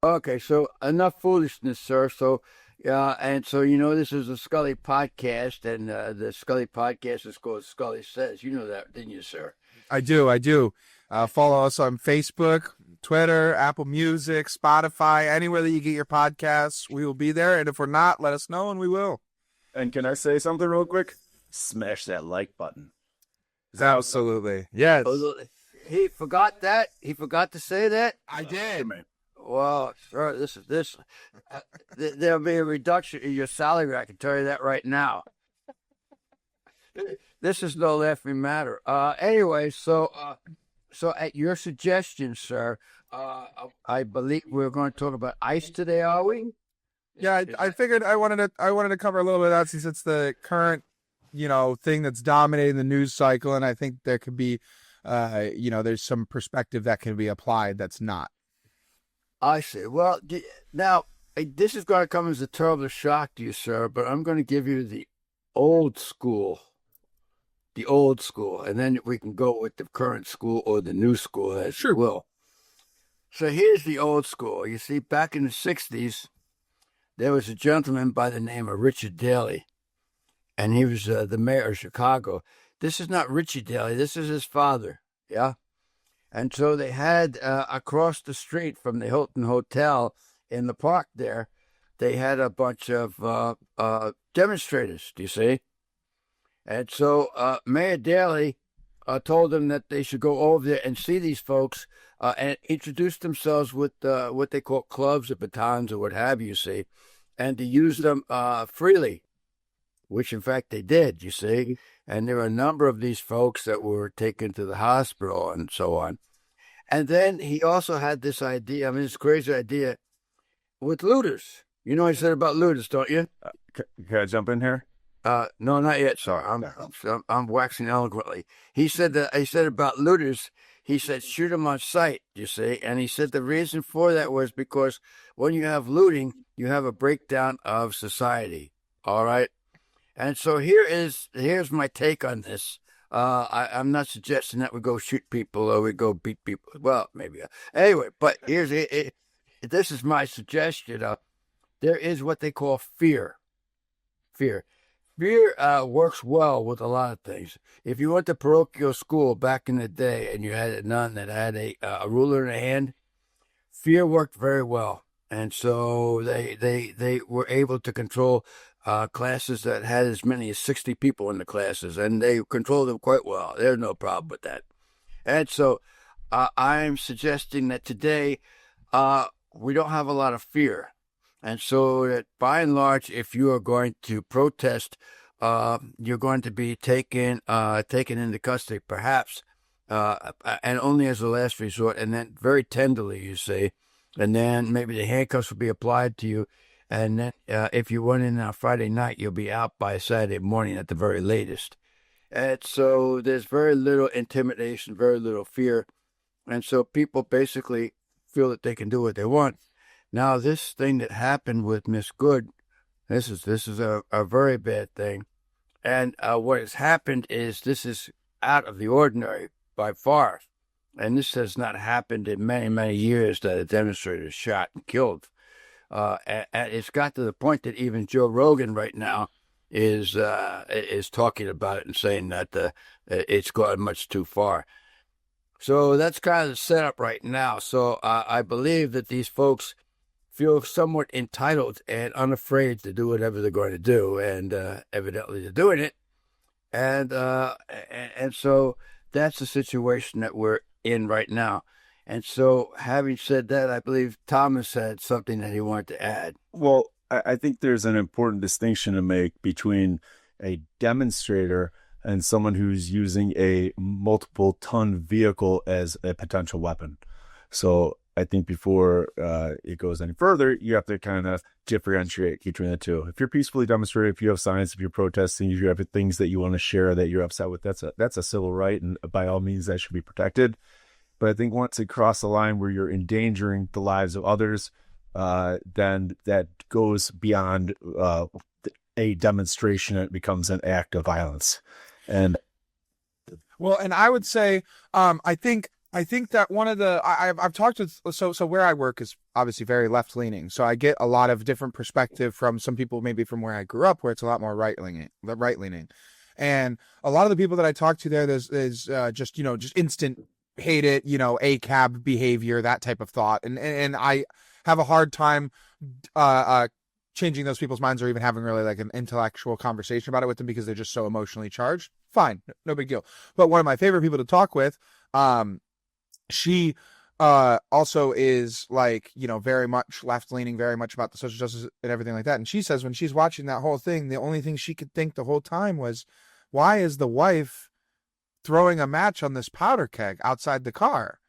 Okay, so enough foolishness, sir. So, and so this is a Scully podcast, and the Scully podcast is called Scully Says. You know that, didn't you, sir? I do. I do. Follow us on Facebook, Twitter, Apple Music, Spotify, anywhere that you get your podcasts. We will be there. And if we're not, let us know and we will. And can I say something real quick? Smash that like button. Absolutely. Yes. Oh, he forgot that. He forgot to say that. I did. Well, sir, this. There'll be a reduction in your salary. I can tell you that right now. This is no laughing matter. Anyway, so at your suggestion, sir, I believe we're going to talk about ice today. Are we? Yeah, I figured I wanted to cover a little bit of that since it's the current, thing that's dominating the news cycle, and I think there could be, there's some perspective that can be applied that's not. I see. Well, now this is going to come as a terrible shock to you, sir, but I'm going to give you the old school. The old school, and then we can go with the current school or the new school as you will. So here's the old school. You see, back in the 60s, there was a gentleman by the name of Richard Daley, and he was the mayor of Chicago. This is not Richie Daley. This is his father, yeah? And so they had across the street from the Hilton Hotel in the park there, they had a bunch of demonstrators, do you see? And so Mayor Daley told them that they should go over there and see these folks and introduce themselves with what they call clubs or batons or what have you, see, and to use them freely, which in fact they did, you see. And there were a number of these folks that were taken to the hospital and so on. And then he also had this idea, this crazy idea with looters. You know what he said about looters, don't you? Can I jump in here? No, not yet, sir. I'm waxing eloquently. He said about looters. He said shoot them on sight. You see, and he said the reason for that was because when you have looting, you have a breakdown of society. All right, and so here's my take on this. I'm not suggesting that we go shoot people or we go beat people. Well, maybe anyway. But here's it. This is my suggestion. There is what they call fear. Fear works well with a lot of things. If you went to parochial school back in the day and you had a nun that had a ruler in her hand, fear worked very well. And so they were able to control classes that had as many as 60 people in the classes, and they controlled them quite well. There's no problem with that. And so I'm suggesting that today we don't have a lot of fear. And so that by and large, if you are going to protest, you're going to be taken into custody, perhaps, and only as a last resort, and then very tenderly, you see, and then maybe the handcuffs will be applied to you, and then if you went in on Friday night, you'll be out by Saturday morning at the very latest. And so there's very little intimidation, very little fear, and so people basically feel that they can do what they want. Now, this thing that happened with Miss Good, this is a very bad thing. And what has happened is this is out of the ordinary by far. And this has not happened in many, many years that a demonstrator is shot and killed. And it's got to the point that even Joe Rogan right now is talking about it and saying that it's gone much too far. So that's kind of the setup right now. So I believe that these folks feel somewhat entitled and unafraid to do whatever they're going to do, and evidently they're doing it. And so that's the situation that we're in right now. And so, having said that, I believe Thomas had something that he wanted to add. Well, I think there's an important distinction to make between a demonstrator and someone who's using a multiple ton vehicle as a potential weapon. So I think before it goes any further, you have to kind of differentiate between the two. If you're peacefully demonstrating, if you have signs, if you're protesting, if you have things that you want to share that you're upset with, that's a civil right, and by all means that should be protected. But I think once it crosses the line where you're endangering the lives of others, then that goes beyond a demonstration. It becomes an act of violence. And I would say, I think I think that one of the I've talked with so where I work is obviously very left leaning, so I get a lot of different perspective from some people maybe from where I grew up, where it's a lot more right leaning, and a lot of the people that I talk to there's just just instant hate it, a cab behavior, that type of thought, and I have a hard time changing those people's minds or even having really like an intellectual conversation about it with them because they're just so emotionally charged. Fine, no big deal. But one of my favorite people to talk with, she also is like, very much left leaning, very much about the social justice and everything like that. And she says when she's watching that whole thing, the only thing she could think the whole time was, why is the wife throwing a match on this powder keg outside the car?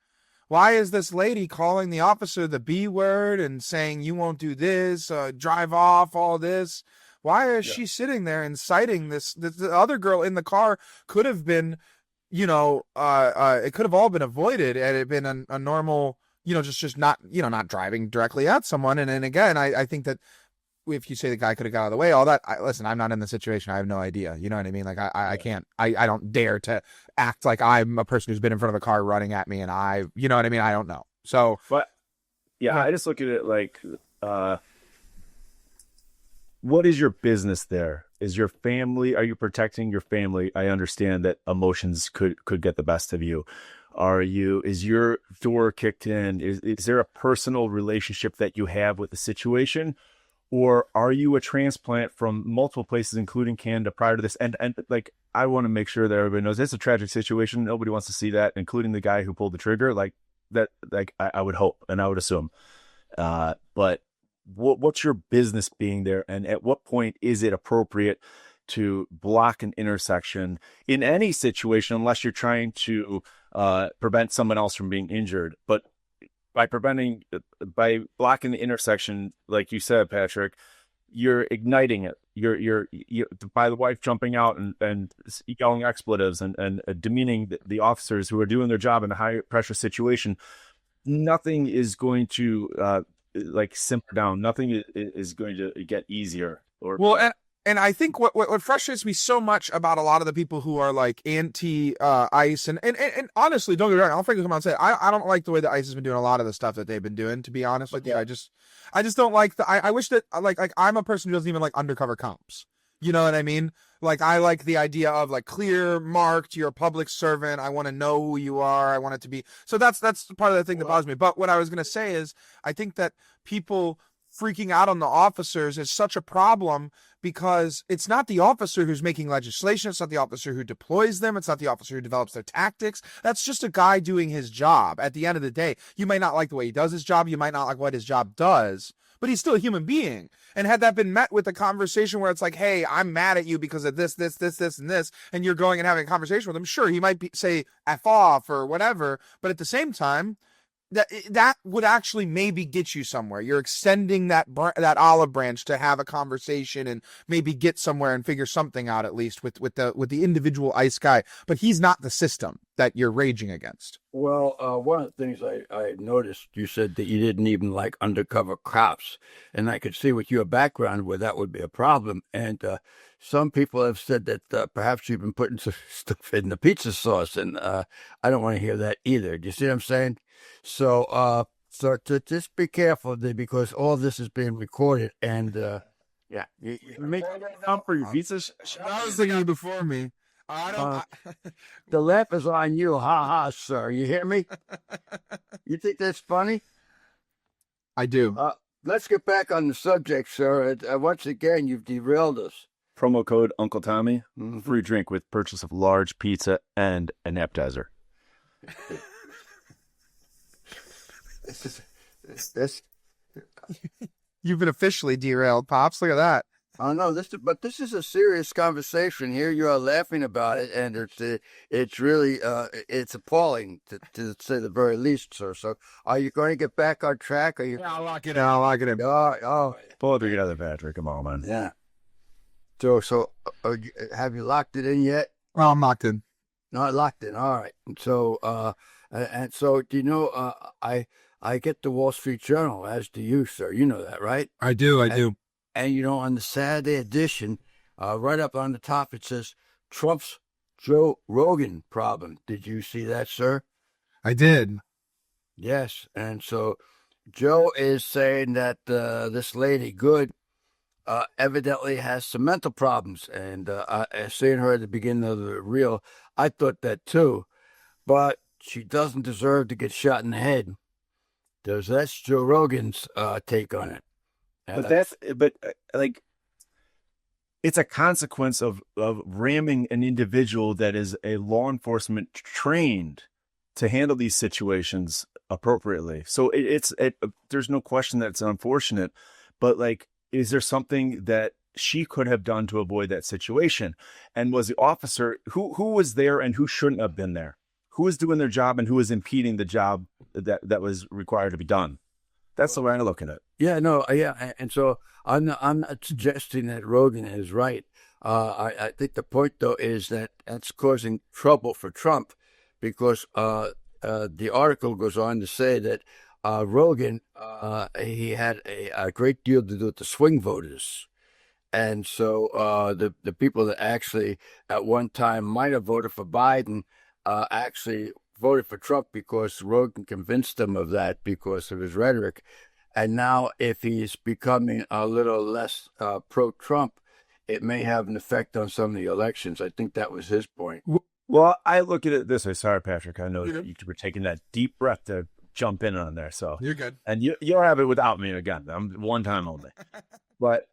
Why is this lady calling the officer the B word and saying, you won't do this, drive off, all this? Why is she sitting there inciting this? The other girl in the car could have been, it could have all been avoided had it been a normal, just not, not driving directly at someone. And again, I think that if you say the guy could have got out of the way, all that, listen, I'm not in the situation. I have no idea. You know what I mean? Like I can't, I don't dare to act like I'm a person who's been in front of a car running at me and you know what I mean? I don't know. So, but yeah, I just look at it like, what is your business there? Is your family, are you protecting your family? I understand that emotions could get the best of you. Is your door kicked in? Is there a personal relationship that you have with the situation? Or are you a transplant from multiple places, including Canada, prior to this? And like, I want to make sure that everybody knows it's a tragic situation. Nobody wants to see that, including the guy who pulled the trigger. Like that, like I would hope and I would assume. But what's your business being there? And at what point is it appropriate to block an intersection in any situation, unless you're trying to prevent someone else from being injured? But by blocking the intersection, like you said, Patrick, you're igniting it. You're by the wife jumping out and yelling expletives and demeaning the officers who are doing their job in a high pressure situation. Nothing is going to like simmer down. Nothing is going to get easier. And I think what frustrates me so much about a lot of the people who are like anti ICE and honestly, don't get me wrong, I'll frankly come out and say I don't like the way that ICE has been doing a lot of the stuff that they've been doing, to be honest with you. I just don't like I wish that like I'm a person who doesn't even like undercover cops. You know what I mean? Like I like the idea of like clear marked, you're a public servant. I want to know who you are. I want it to be. So that's part of the thing that bothers me. But what I was going to say is I think that people freaking out on the officers is such a problem because it's not the officer who's making legislation. It's not the officer who deploys them. It's not the officer who develops their tactics. That's just a guy doing his job. At the end of the day, you might not like the way he does his job. You might not like what his job does, but he's still a human being. And had that been met with a conversation where it's like, hey, I'm mad at you because of this, and this, and you're going and having a conversation with him, sure, he might say F off or whatever. But at the same time, that would actually maybe get you somewhere. You're extending that olive branch to have a conversation and maybe get somewhere and figure something out, at least with the individual ICE guy. But he's not the system that you're raging against. Well, one of the things I noticed, you said that you didn't even like undercover cops, and I could see with your background where that would be a problem. And some people have said that perhaps you've been putting some stuff in the pizza sauce, and I don't want to hear that either. Do you see what I'm saying? So to just be careful, because all this is being recorded, and yeah, you make down for your pizza. That was the guy before me. The laugh is on you, ha ha, sir. You hear me? You think that's funny? I do. Let's get back on the subject, sir. Once again, you've derailed us. Promo code Uncle Tommy, free drink with purchase of large pizza and an appetizer. This. You've been officially derailed, Pops. Look at that. Oh no, this is a serious conversation here. You are laughing about it, and it's really it's appalling to say the very least, sir. So, are you going to get back on track? Are you? Yeah, I'll lock it in. Oh, pull it together, Patrick. Come on, man. Yeah. So have you locked it in yet? Well, I'm locked in. Not locked in. All right. So and so do you know? I get the Wall Street Journal, as do you, sir. You know that, right? I do. And, you know, on the Saturday edition, right up on the top, it says Trump's Joe Rogan problem. Did you see that, sir? I did. Yes, and so Joe is saying that this lady Good evidently has some mental problems, and seeing her at the beginning of the reel, I thought that too, but she doesn't deserve to get shot in the head. That's Joe Rogan's take on it. But like, it's a consequence of ramming an individual that is a law enforcement trained to handle these situations appropriately. So there's no question that it's unfortunate, but like, is there something that she could have done to avoid that situation? And was the officer who was there and who shouldn't have been there? Who was doing their job and who was impeding the job that was required to be done? That's the way I look at it. Yeah, no, yeah, and so I'm not suggesting that Rogan is right. I think the point though is that that's causing trouble for Trump, because the article goes on to say that Rogan he had a great deal to do with the swing voters, and so the people that actually at one time might have voted for Biden actually voted for Trump because Rogan convinced them of that because of his rhetoric. And now, if he's becoming a little less pro-Trump, it may have an effect on some of the elections. I think that was his point. Well, I look at it this way. Sorry, Patrick. I know you were taking that deep breath to jump in on there. So You're good. And you'll have it without me again. I'm one time only. But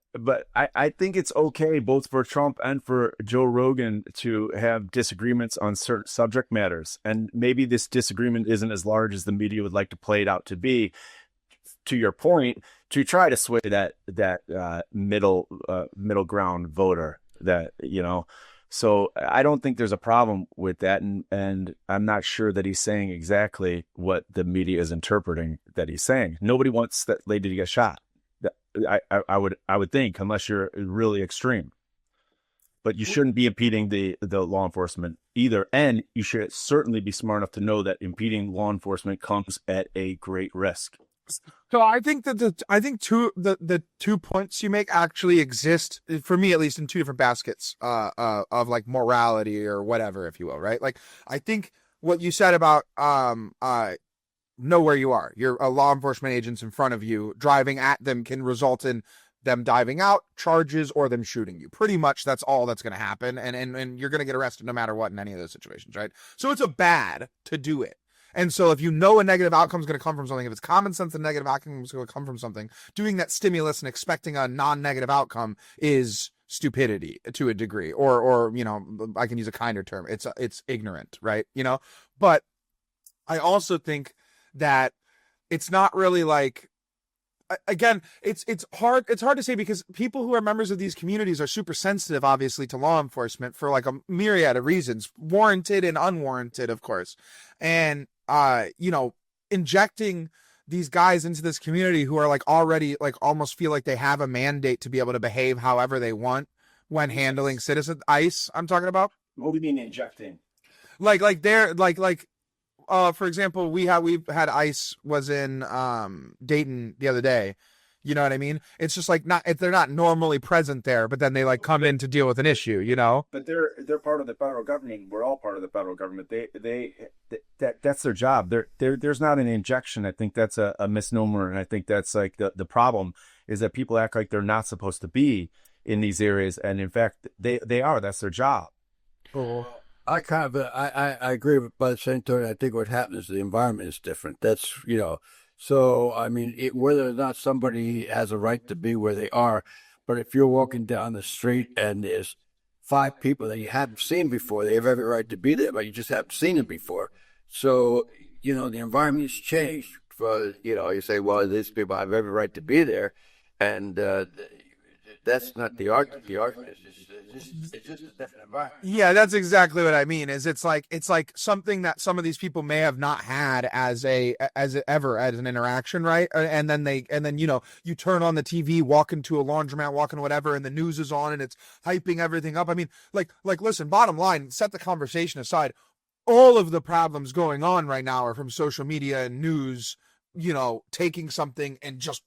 I think it's okay both for Trump and for Joe Rogan to have disagreements on certain subject matters. And maybe this disagreement isn't as large as the media would like to play it out to be. To your point, to try to sway that middle ground voter, that, you know. So I don't think there's a problem with that, and I'm not sure that he's saying exactly what the media is interpreting that he's saying. Nobody wants that lady to get shot. I would think, unless you're really extreme. But you shouldn't be impeding the law enforcement either, and you should certainly be smart enough to know that impeding law enforcement comes at a great risk. So I think that the 2 points you make actually exist, for me at least, in two different baskets of like morality or whatever, if you will, right? Like, I think what you said about know where you are. You're a law enforcement agents in front of you. Driving at them can result in them diving out, charges, or them shooting you. Pretty much that's all that's going to happen, and you're going to get arrested no matter what in any of those situations, right? So it's a bad to do it. And so if you know a negative outcome is going to come from something, if it's common sense, a negative outcome is going to come from something, doing that stimulus and expecting a non-negative outcome is stupidity to a degree, or, you know, I can use a kinder term. It's ignorant, right? You know, but I also think that it's not really like, again, it's hard to say, because people who are members of these communities are super sensitive, obviously, to law enforcement for like a myriad of reasons, warranted and unwarranted, of course. And you know, injecting these guys into this community who are like already like almost feel like they have a mandate to be able to behave however they want when handling citizen ICE. I'm talking about. What do you mean injecting? Like they're like for example, we've had ICE was in Dayton the other day. You know what I mean? It's just like they're not normally present there, but then they like come in to deal with an issue, you know? But they're part of the federal government. We're all part of the federal government. That's their job. There's not an injection. I think that's a misnomer, and I think that's like the problem is that people act like they're not supposed to be in these areas, and in fact they are. That's their job. Oh. I agree, but by the same token, I think what happens is the environment is different. That's, you know. So, I mean, whether or not somebody has a right to be where they are, but if you're walking down the street and there's 5 people that you haven't seen before, they have every right to be there, but you just haven't seen them before. So, you know, the environment has changed. You know, you say, well, these people have every right to be there, and that's not the argument. The argument is it's just a different environment. Yeah, that's exactly what I mean. Is it's like something that some of these people may have not had as an interaction, right? And then you know, you turn on the TV, walk into a laundromat, walk in whatever, and the news is on and it's hyping everything up. I mean, like listen, bottom line, set the conversation aside. All of the problems going on right now are from social media and news, you know, taking something and just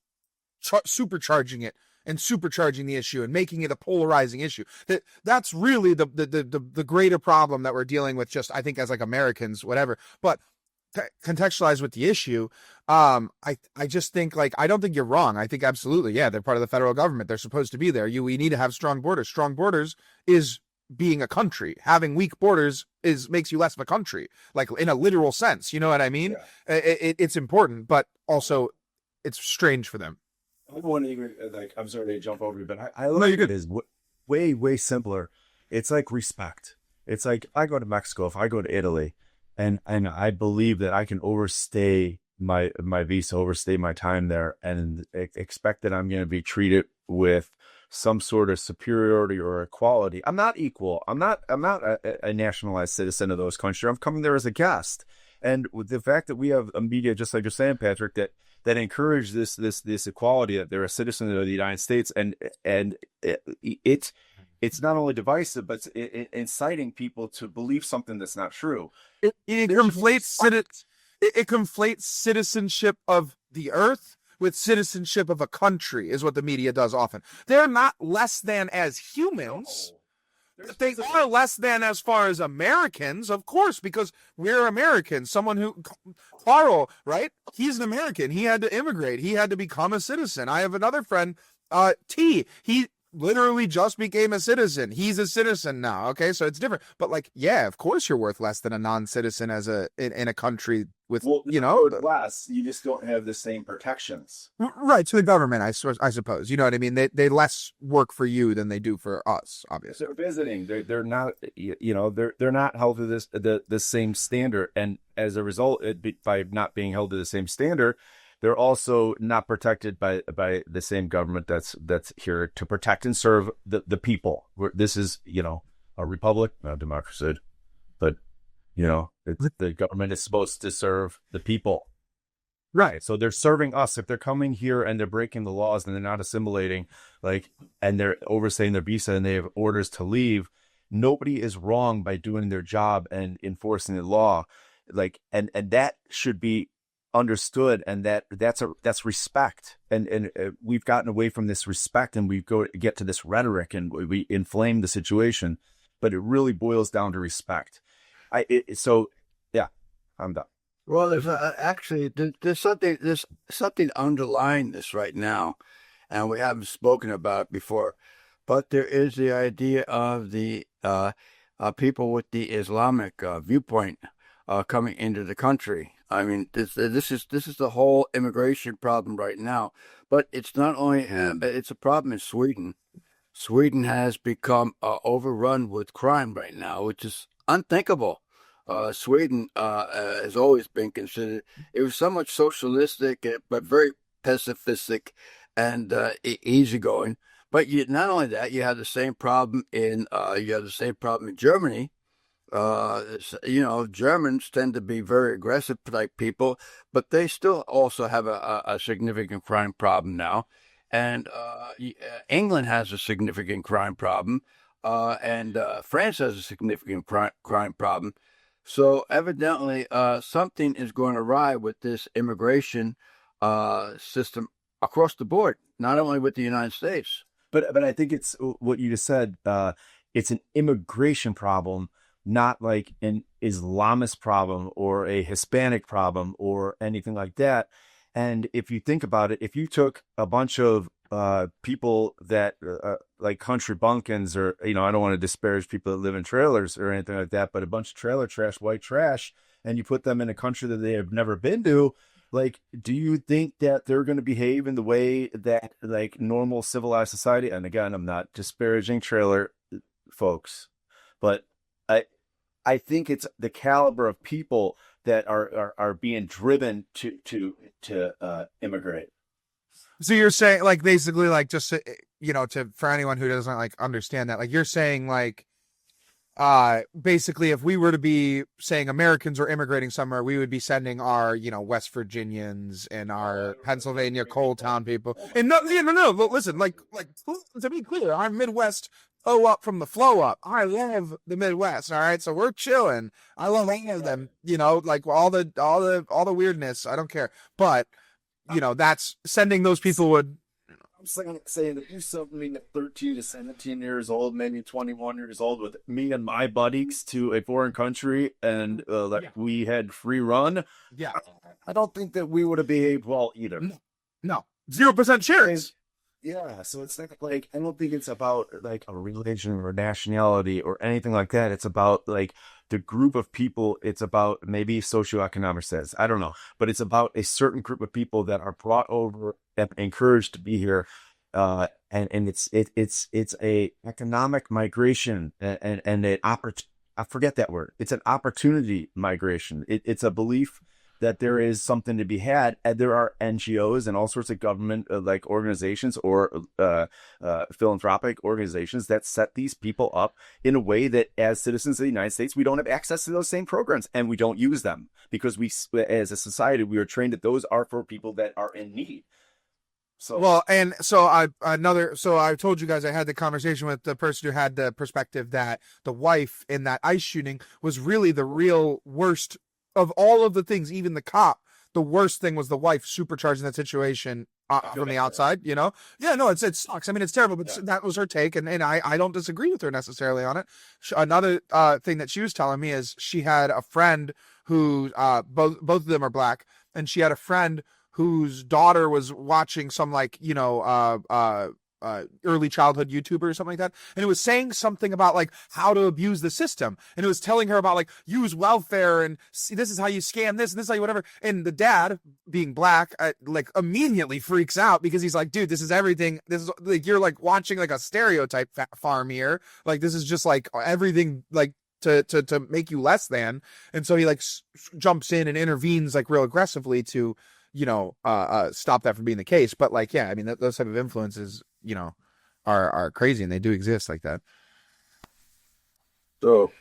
supercharging it. And supercharging the issue and making it a polarizing issue. That's really the greater problem that we're dealing with, just, I think, as like Americans, whatever. But contextualize with the issue. I just think, like, I don't think you're wrong. I think absolutely, yeah, they're part of the federal government. They're supposed to be there. We need to have strong borders. Strong borders is being a country. Having weak borders makes you less of a country, like in a literal sense. You know what I mean? Yeah. It's important, but also it's strange for them. I want to like, I'm sorry to jump over you, but I like it is way simpler. It's like respect. It's like I go to Mexico, if I go to Italy, and I believe that I can overstay my visa, overstay my time there, and expect that I'm going to be treated with some sort of superiority or equality. I'm not equal. I'm not a nationalized citizen of those countries. I'm coming there as a guest. And with the fact that we have a media, just like you're saying, Patrick, that encourage this equality, that they're a citizen of the United States, and it's not only divisive, but it's inciting people to believe something that's not true. It conflates citizenship of the earth with citizenship of a country, is what the media does often. They're not less than as humans. They are less than as far as Americans, of course, because we're Americans. Carl, right? He's an American. He had to immigrate. He had to become a citizen. I have another friend, T. He literally just became a citizen. He's a citizen now. Okay, so it's different. But like, yeah, of course you're worth less than a non-citizen in a country with, less. You just don't have the same protections. Right, to the government, I suppose. You know what I mean? They less work for you than they do for us, obviously. They're visiting. They're not, they're not held to the same standard. And as a result, by not being held to the same standard, they're also not protected by the same government that's here to protect and serve the people. This is, a republic, not a democracy, but, the government is supposed to serve the people. Right. So they're serving us. If they're coming here and they're breaking the laws and they're not assimilating, and they're overstaying their visa and they have orders to leave, nobody is wrong by doing their job and enforcing the law. And that should be understood, and that's respect, and we've gotten away from this respect, and we get to this rhetoric, and we inflame the situation, but it really boils down to respect. I'm done. Well, there's actually there's something underlying this right now, and we haven't spoken about it before, but there is the idea of the people with the Islamic viewpoint coming into the country. I mean, this is the whole immigration problem right now. But it's not only it's a problem in Sweden. Sweden has become overrun with crime right now, which is unthinkable. Sweden has always been considered. It was somewhat socialistic, but very pacifistic and easygoing. But not only that, you have the same problem in Germany. Germans tend to be very aggressive type people, but they still also have a significant crime problem now. And England has a significant crime problem, and France has a significant crime problem. So evidently, something is going awry with this immigration system across the board, not only with the United States. But I think it's what you just said. It's an immigration problem, not like an Islamist problem or a Hispanic problem or anything like that. And if you think about it, if you took a bunch of people that like country bumpkins, or, I don't want to disparage people that live in trailers or anything like that, but a bunch of trailer trash, white trash, and you put them in a country that they have never been to, do you think that they're going to behave in the way that normal civilized society? And again, I'm not disparaging trailer folks, but I think it's the caliber of people that are being driven to immigrate. So you're saying, basically, just for anyone who doesn't understand that, you're saying basically, if we were to be saying Americans are immigrating somewhere, we would be sending our West Virginians and our Pennsylvania coal town people. And no, listen, to be clear, our Midwest up from the flow up. I love the Midwest. All right, so we're chilling. I love any of them. All the weirdness. I don't care. But that's sending those people would. I'm saying if you something at 13 to 17 years old, maybe 21 years old, with me and my buddies to a foreign country, and we had free run, Yeah. I don't think that we would have behaved well either. No. 0% chance. Yeah, so it's not like, I don't think it's about like a religion or nationality or anything like that. It's about like the group of people. It's about maybe socioeconomic status. I don't know, but it's about a certain group of people that are brought over and encouraged to be here. And it's a economic migration and an I forget that word. It's an opportunity migration. It's a belief that there is something to be had, and there are NGOs and all sorts of government like organizations or philanthropic organizations that set these people up in a way that, as citizens of the United States, we don't have access to those same programs, and we don't use them because we, as a society, we are trained that those are for people that are in need. So well, and so I told you guys I had the conversation with the person who had the perspective that the wife in that ICE shooting was really the real worst of all of the things. Even the cop, the worst thing was the wife supercharging that situation from the outside, you know? Yeah, no, it sucks. I mean, it's terrible, but that was her take, and I don't disagree with her necessarily on it. Another thing that she was telling me is she had a friend who, both of them are black, and she had a friend whose daughter was watching some like, you know, early childhood YouTuber or something like that. And it was saying something about like how to abuse the system. And it was telling her about like use welfare and see, this is how you scam this and this is how you whatever. And the dad, being black, like immediately freaks out because he's like, dude, this is everything. This is like, you're like watching like a stereotype farm here. Like this is just like everything like to make you less than. And so he like jumps in and intervenes like real aggressively to, you know, stop that from being the case. But like, yeah, I mean, those type of influences, you know, are crazy, and they do exist like that. So,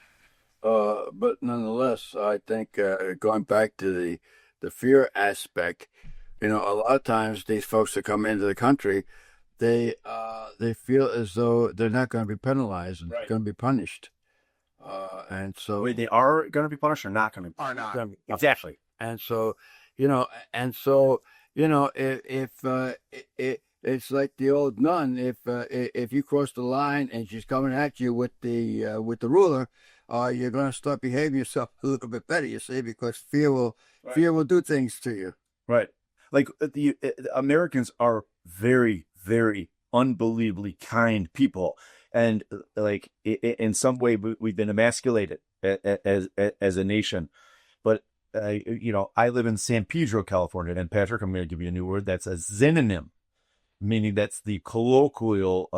but nonetheless, I think going back to the fear aspect, you know, a lot of times these folks that come into the country, they feel as though they're not going to be penalized and going to be punished, and so wait, they are going to be punished or not going to be? Are not exactly. And so, you know, if it's like the old nun, if you cross the line and she's coming at you with the ruler, you're going to start behaving yourself a little bit better, you see, because fear will do things to you. Right. Like the Americans are very, very unbelievably kind people. And like in some way we've been emasculated as a nation. But you know, I live in San Pedro, California, and Patrick, I'm going to give you a new word. That's a synonym, meaning that's the colloquial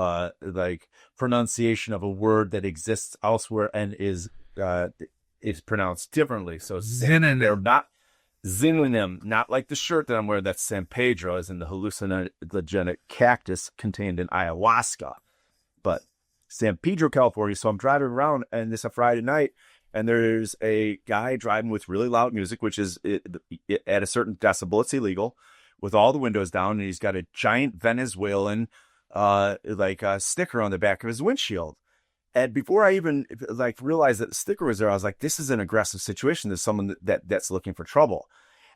like pronunciation of a word that exists elsewhere and is pronounced differently. So synonym, not synonym, not like the shirt that I'm wearing. That's San Pedro, as in the hallucinogenic cactus contained in ayahuasca, but San Pedro, California. So I'm driving around, and it's a Friday night. And there's a guy driving with really loud music, which is at a certain decibel, it's illegal, with all the windows down. And he's got a giant Venezuelan sticker on the back of his windshield. And before I even like realized that the sticker was there, I was like, this is an aggressive situation. There's someone that's looking for trouble.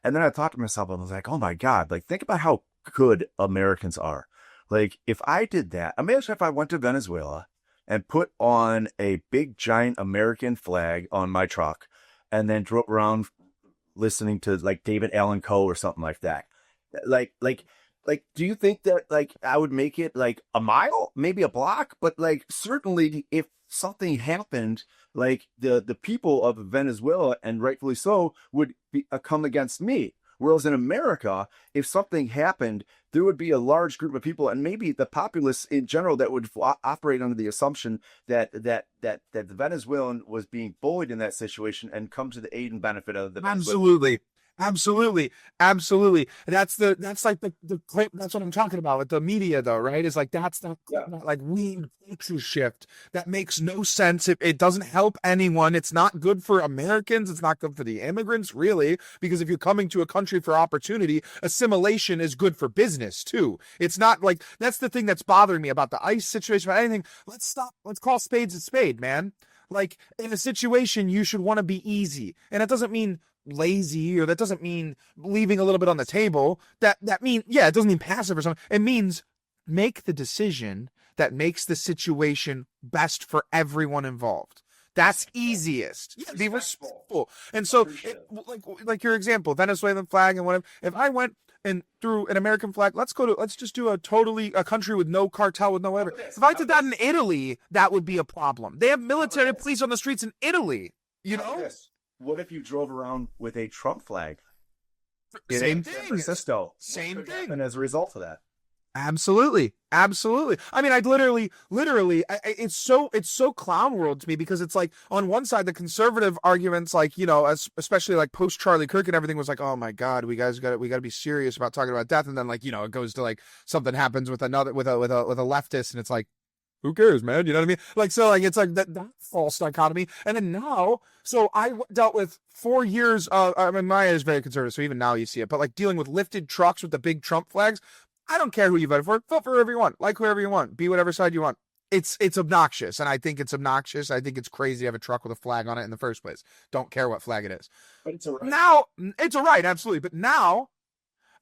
And then I thought to myself, I was like, oh my God, like think about how good Americans are. Like if I did that, imagine if I went to Venezuela and put on a big giant American flag on my truck and then drove around listening to like David Allan Coe or something like that. Like, do you think that like I would make it like a mile, maybe a block? But like certainly if something happened, like the people of Venezuela, and rightfully so, would come against me. Whereas in America, if something happened, there would be a large group of people, and maybe the populace in general, that would operate under the assumption that the Venezuelan was being bullied in that situation and come to the aid and benefit of the Venezuelan. Absolutely. That's like the claim. That's what I'm talking about with the media, though, right? It's like that's the like we shift that makes no sense. It doesn't help anyone. It's not good for Americans. It's not good for the immigrants, really, because if you're coming to a country for opportunity, assimilation is good for business too. It's not like that's the thing that's bothering me about the ICE situation, about anything. Let's call spades a spade, man. Like in a situation, you should want to be easy, and it doesn't mean lazy, or that doesn't mean leaving a little bit on the table. That mean, yeah, it doesn't mean passive or something. It means make the decision that makes the situation best for everyone involved. That's easiest. Yeah, be respectful. And so, like your example, Venezuelan flag and whatever. If I went and threw an American flag, let's just do a country with no cartel, with no whatever. If I did that in Italy, that would be a problem. They have military police on the streets in Italy. You know? What if you drove around with a Trump flag? Same thing. Same thing. And as a result of that. Absolutely. I mean, I'd literally, it's so clown world to me, because it's like, on one side, the conservative arguments, like, you know, especially like post Charlie Kirk and everything, was like, oh my God, we got to be serious about talking about death. And then, like, you know, it goes to like something happens with a leftist, and it's like, who cares, man? You know what I mean? Like, so like, it's like that false dichotomy. And then now, so I dealt with 4 years I mean, Maya is very conservative, so even now you see it, but like dealing with lifted trucks with the big Trump flags. I don't care who you voted for. Vote for whoever you want. Like whoever you want. Be whatever side you want. It's obnoxious, and I think it's obnoxious. I think it's crazy to have a truck with a flag on it in the first place. Don't care what flag it is. But it's a right. Now, it's a right, absolutely. But now,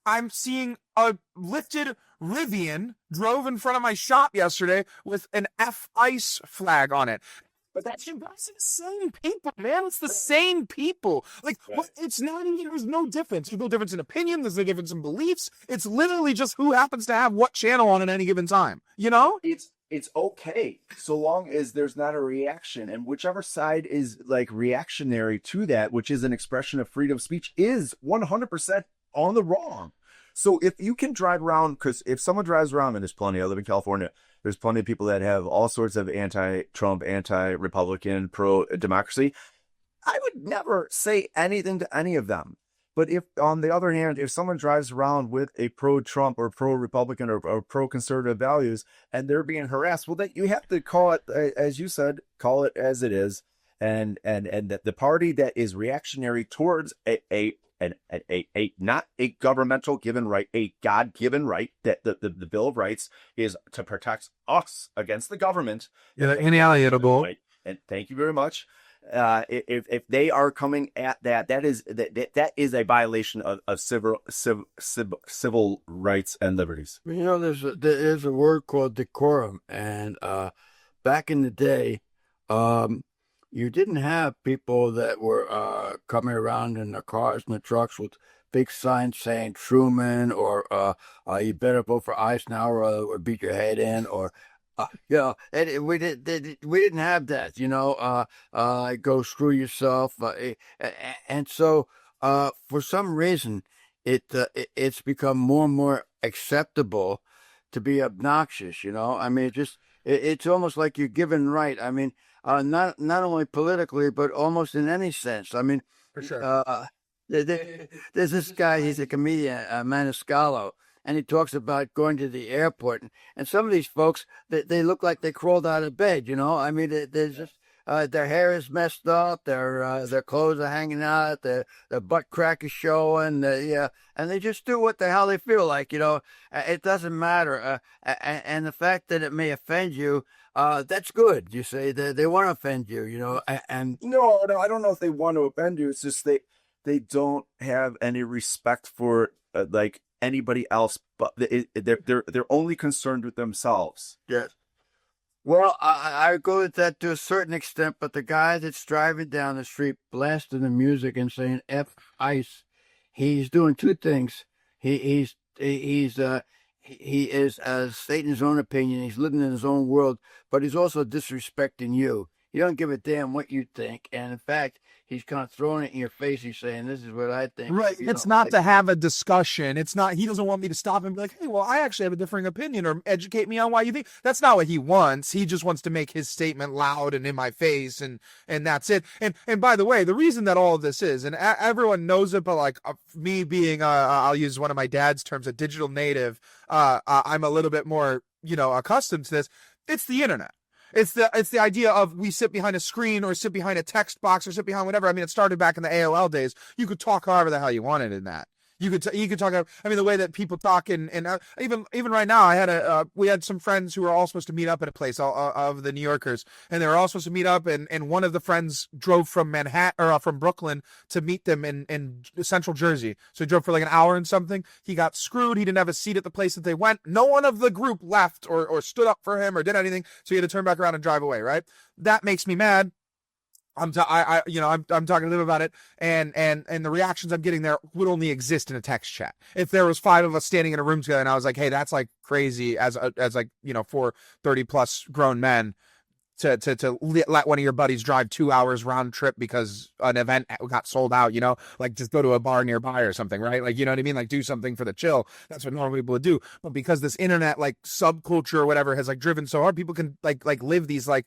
I'm seeing a lifted Rivian drove in front of my shop yesterday with an F-ICE flag on it. But that's the same people, man. It's the same people. Like, it's not even, there's no difference. There's no difference in opinion. There's no difference in beliefs. It's literally just who happens to have what channel on at any given time. You know? It's okay, so long as there's not a reaction. And whichever side is like reactionary to that, which is an expression of freedom of speech, is 100% on the wrong. So if you can drive around, because if someone drives around, and there's plenty, I live in California, there's plenty of people that have all sorts of anti-Trump, anti-Republican, pro-democracy. I would never say anything to any of them. But if, on the other hand, if someone drives around with a pro-Trump or pro-Republican or pro-conservative values and they're being harassed, well, then you have to call it, as you said, call it as it is. And that the party that is reactionary towards a not a governmental given right, a God-given right, that the Bill of Rights is to protect us against the government. Yeah, inalienable. And thank you very much. If they are coming at that is a violation of civil rights and liberties. You know, there's a word called decorum, and back in the day, you didn't have people that were coming around in the cars and the trucks with big signs saying Truman or you better vote for Eisenhower or beat your head in, or you know, we didn't have that. You know, go screw yourself, and so for some reason it's become more and more acceptable to be obnoxious. You know, I mean, it's almost like you're given right. I mean. Not only politically, but almost in any sense. I mean, for sure. There's this guy. He's a comedian, Maniscalco, and he talks about going to the airport. And some of these folks, they look like they crawled out of bed. You know, I mean, they're just their hair is messed up, their clothes are hanging out, their butt crack is showing. And they just do what the hell they feel like. You know, it doesn't matter. And the fact that it may offend you. That's good. You say they want to offend you, you know, and no, I don't know if they want to offend you. It's just they don't have any respect for like anybody else, but they're only concerned with themselves. Yes. Well, I go with that to a certain extent, but the guy that's driving down the street blasting the music and saying F ICE, he's doing two things. He is stating his own opinion. He's living in his own world, but he's also disrespecting you. He don't give a damn what you think. And in fact, he's kind of throwing it in your face. He's saying, this is what I think. Right. It's not to have a discussion. It's not, he doesn't want me to stop and be like, hey, well, I actually have a differing opinion, or educate me on why you think. That's not what he wants. He just wants to make his statement loud and in my face, and that's it. And by the way, the reason that all of this is, and everyone knows it, but like me being, I'll use one of my dad's terms, a digital native, I'm a little bit more, accustomed to this. It's the internet. It's the idea of we sit behind a screen or sit behind a text box or sit behind whatever. I mean, it started back in the AOL days. You could talk however the hell you wanted in that. You could talk about, I mean, the way that people talk and even right now, I had we had some friends who were all supposed to meet up at a place of the New Yorkers, and they were all supposed to meet up, and one of the friends drove from Manhattan or from Brooklyn to meet them in Central Jersey. So he drove for like an hour and something. He got screwed. He didn't have a seat at the place that they went. No one of the group left or stood up for him or did anything. So he had to turn back around and drive away. Right. That makes me mad. I'm talking to them about it, and the reactions I'm getting there would only exist in a text chat. If there was 5 of us standing in a room together, and I was like, "Hey, that's like crazy," as like 4 30+ grown men to let one of your buddies drive 2 hours round trip because an event got sold out, like just go to a bar nearby or something, right? Like, you know what I mean? Like do something for the chill. That's what normal people would do. But because this internet like subculture or whatever has like driven so hard, people can like live these like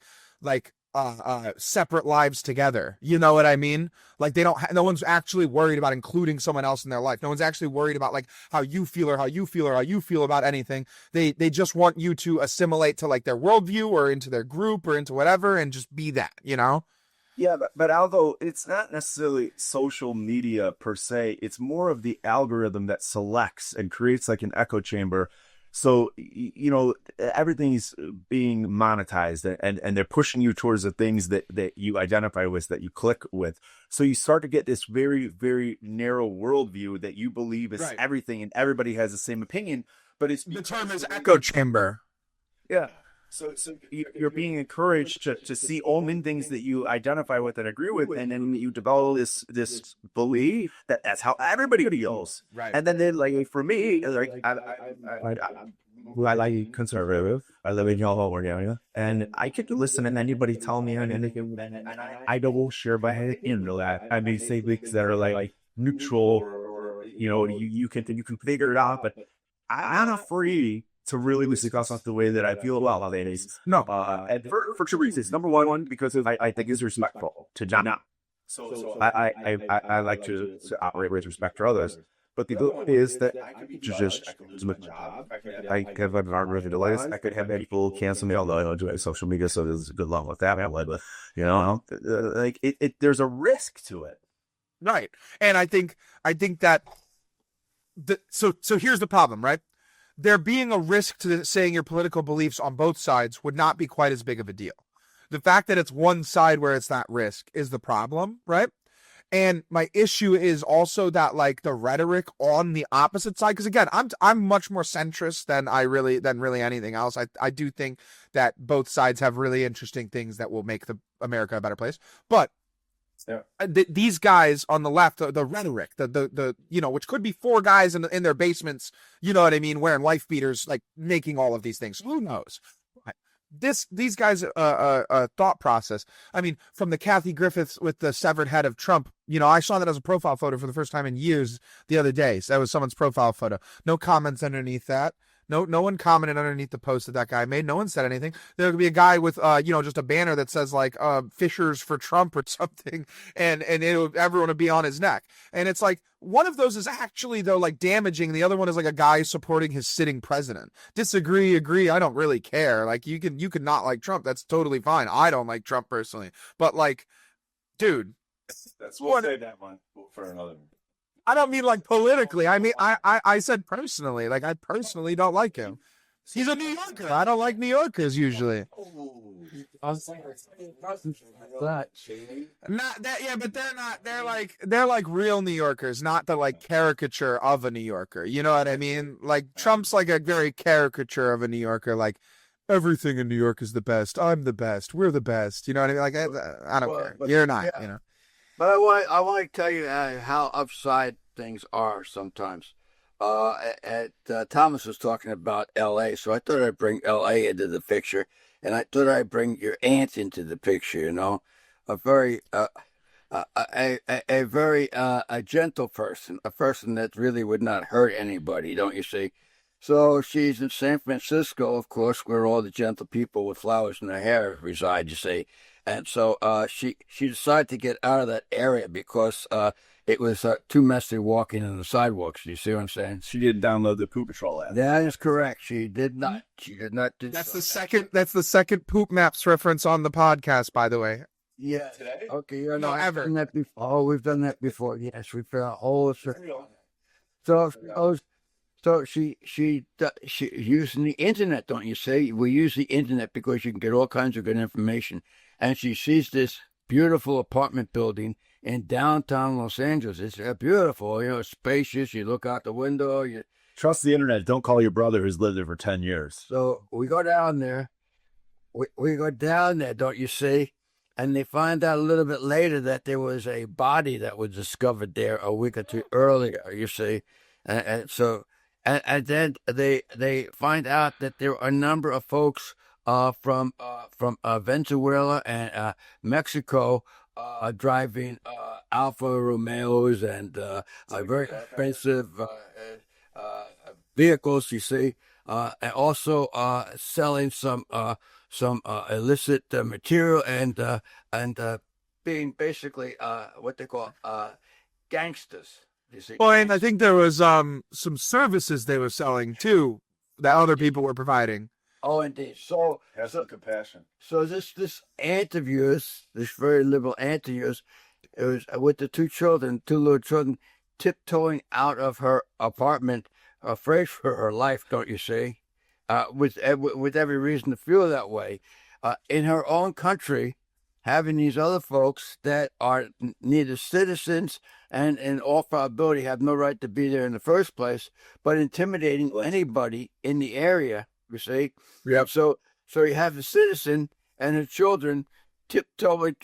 separate lives together. You know what I mean? Like no one's actually worried about including someone else in their life. No one's actually worried about like how you feel or how you feel or how you feel about anything. They just want you to assimilate to like their worldview or into their group or into whatever and just be that, Yeah, but Aldo, it's not necessarily social media per se. It's more of the algorithm that selects and creates like an echo chamber. So, everything's being monetized and they're pushing you towards the things that you identify with, that you click with. So you start to get this very, very narrow worldview that you believe is everything and everybody has the same opinion. But the term is echo chamber. Yeah. So you're being encouraged to see only things that you identify with and agree with, and then you develop this belief that that's how everybody feels. Right. And then like for me, like I like conservative. I live in California, and I get to listen to anybody tell me anything, and I don't share my opinion on that. I may say things that are like neutral, or you can figure it out, but I'm not free to really discuss the way that I feel about nowadays. No. And for 2 reasons. Number one, because I think it's respectful to John. So I like to operate with respect for others. But the other is that just do my job. I have an algorithm delays. I could have people cancel me, although I don't do social media, so there's a good long with that. But like there's a risk to it. Right. And I think that so here's the problem, right? There being a risk to saying your political beliefs on both sides would not be quite as big of a deal. The fact that it's one side where it's that risk is the problem, right? And my issue is also that like the rhetoric on the opposite side, because again, I'm much more centrist than really anything else. I do think that both sides have really interesting things that will make America a better place, but these guys on the left, the rhetoric, the which could be 4 guys in their basements, you know what I mean, wearing wife beaters, like making all of these things. Who knows? These guys' thought process. I mean, from the Kathy Griffiths with the severed head of Trump, I saw that as a profile photo for the first time in years the other day. So that was someone's profile photo. No comments underneath that. No one commented underneath the post that guy made. No one said anything. There could be a guy with, just a banner that says like, Fishers for Trump or something. And everyone would be on his neck. And it's like, one of those is actually though, like damaging. The other one is like a guy supporting his sitting president. Disagree, agree. I don't really care. Like you can not like Trump. That's totally fine. I don't like Trump personally, but like, dude, We'll save that one for another one. I don't mean like politically. I mean, I said personally. Like, I personally don't like him. He's a New Yorker. I don't like New Yorkers usually. Not that, yeah, but they're not. They're like real New Yorkers, not the like caricature of a New Yorker. You know what I mean? Like Trump's like a very caricature of a New Yorker. Like everything in New York is the best. I'm the best. We're the best. You know what I mean? Like I don't care. You're not. Yeah. But I want to tell you how upside things are sometimes. Thomas was talking about L.A., so I thought I'd bring L.A. into the picture, and I thought I'd bring your aunt into the picture. A very a gentle person, a person that really would not hurt anybody, don't you see? So she's in San Francisco, of course, where all the gentle people with flowers in their hair reside, you see. And so she decided to get out of that area because it was too messy walking on the sidewalks. Do you see what I'm saying? She didn't download the Poop Patrol app. That is correct. She did not. She did not do That's so. That's the second Poop Maps reference on the podcast, by the way. Yeah. Today? Okay. No, ever. We've done that before. Yes, we've done a whole. So she using the internet, don't you say? We use the internet because you can get all kinds of good information. And she sees this beautiful apartment building in downtown Los Angeles. It's beautiful, spacious. You look out the window. Trust the internet. Don't call your brother who's lived there for 10 years. So we go down there. We go down there, don't you see? And they find out a little bit later that there was a body that was discovered there a week or two earlier, you see. And then they find out that there are a number of folks from Venezuela and Mexico driving Alfa Romeos and very expensive vehicles, you see, and also selling some illicit material and being basically what they call gangsters. You see. Well, and I think there was some services they were selling too that other people were providing. Oh, indeed. So have some compassion. So this aunt of yours, this very liberal aunt of yours, it was with the two little children, tiptoeing out of her apartment, afraid for her life. Don't you see? With every reason to feel that way, in her own country, having these other folks that are neither citizens and in all probability have no right to be there in the first place, but intimidating anybody in the area, you see? Yep. So you have the citizen and her children tiptoeing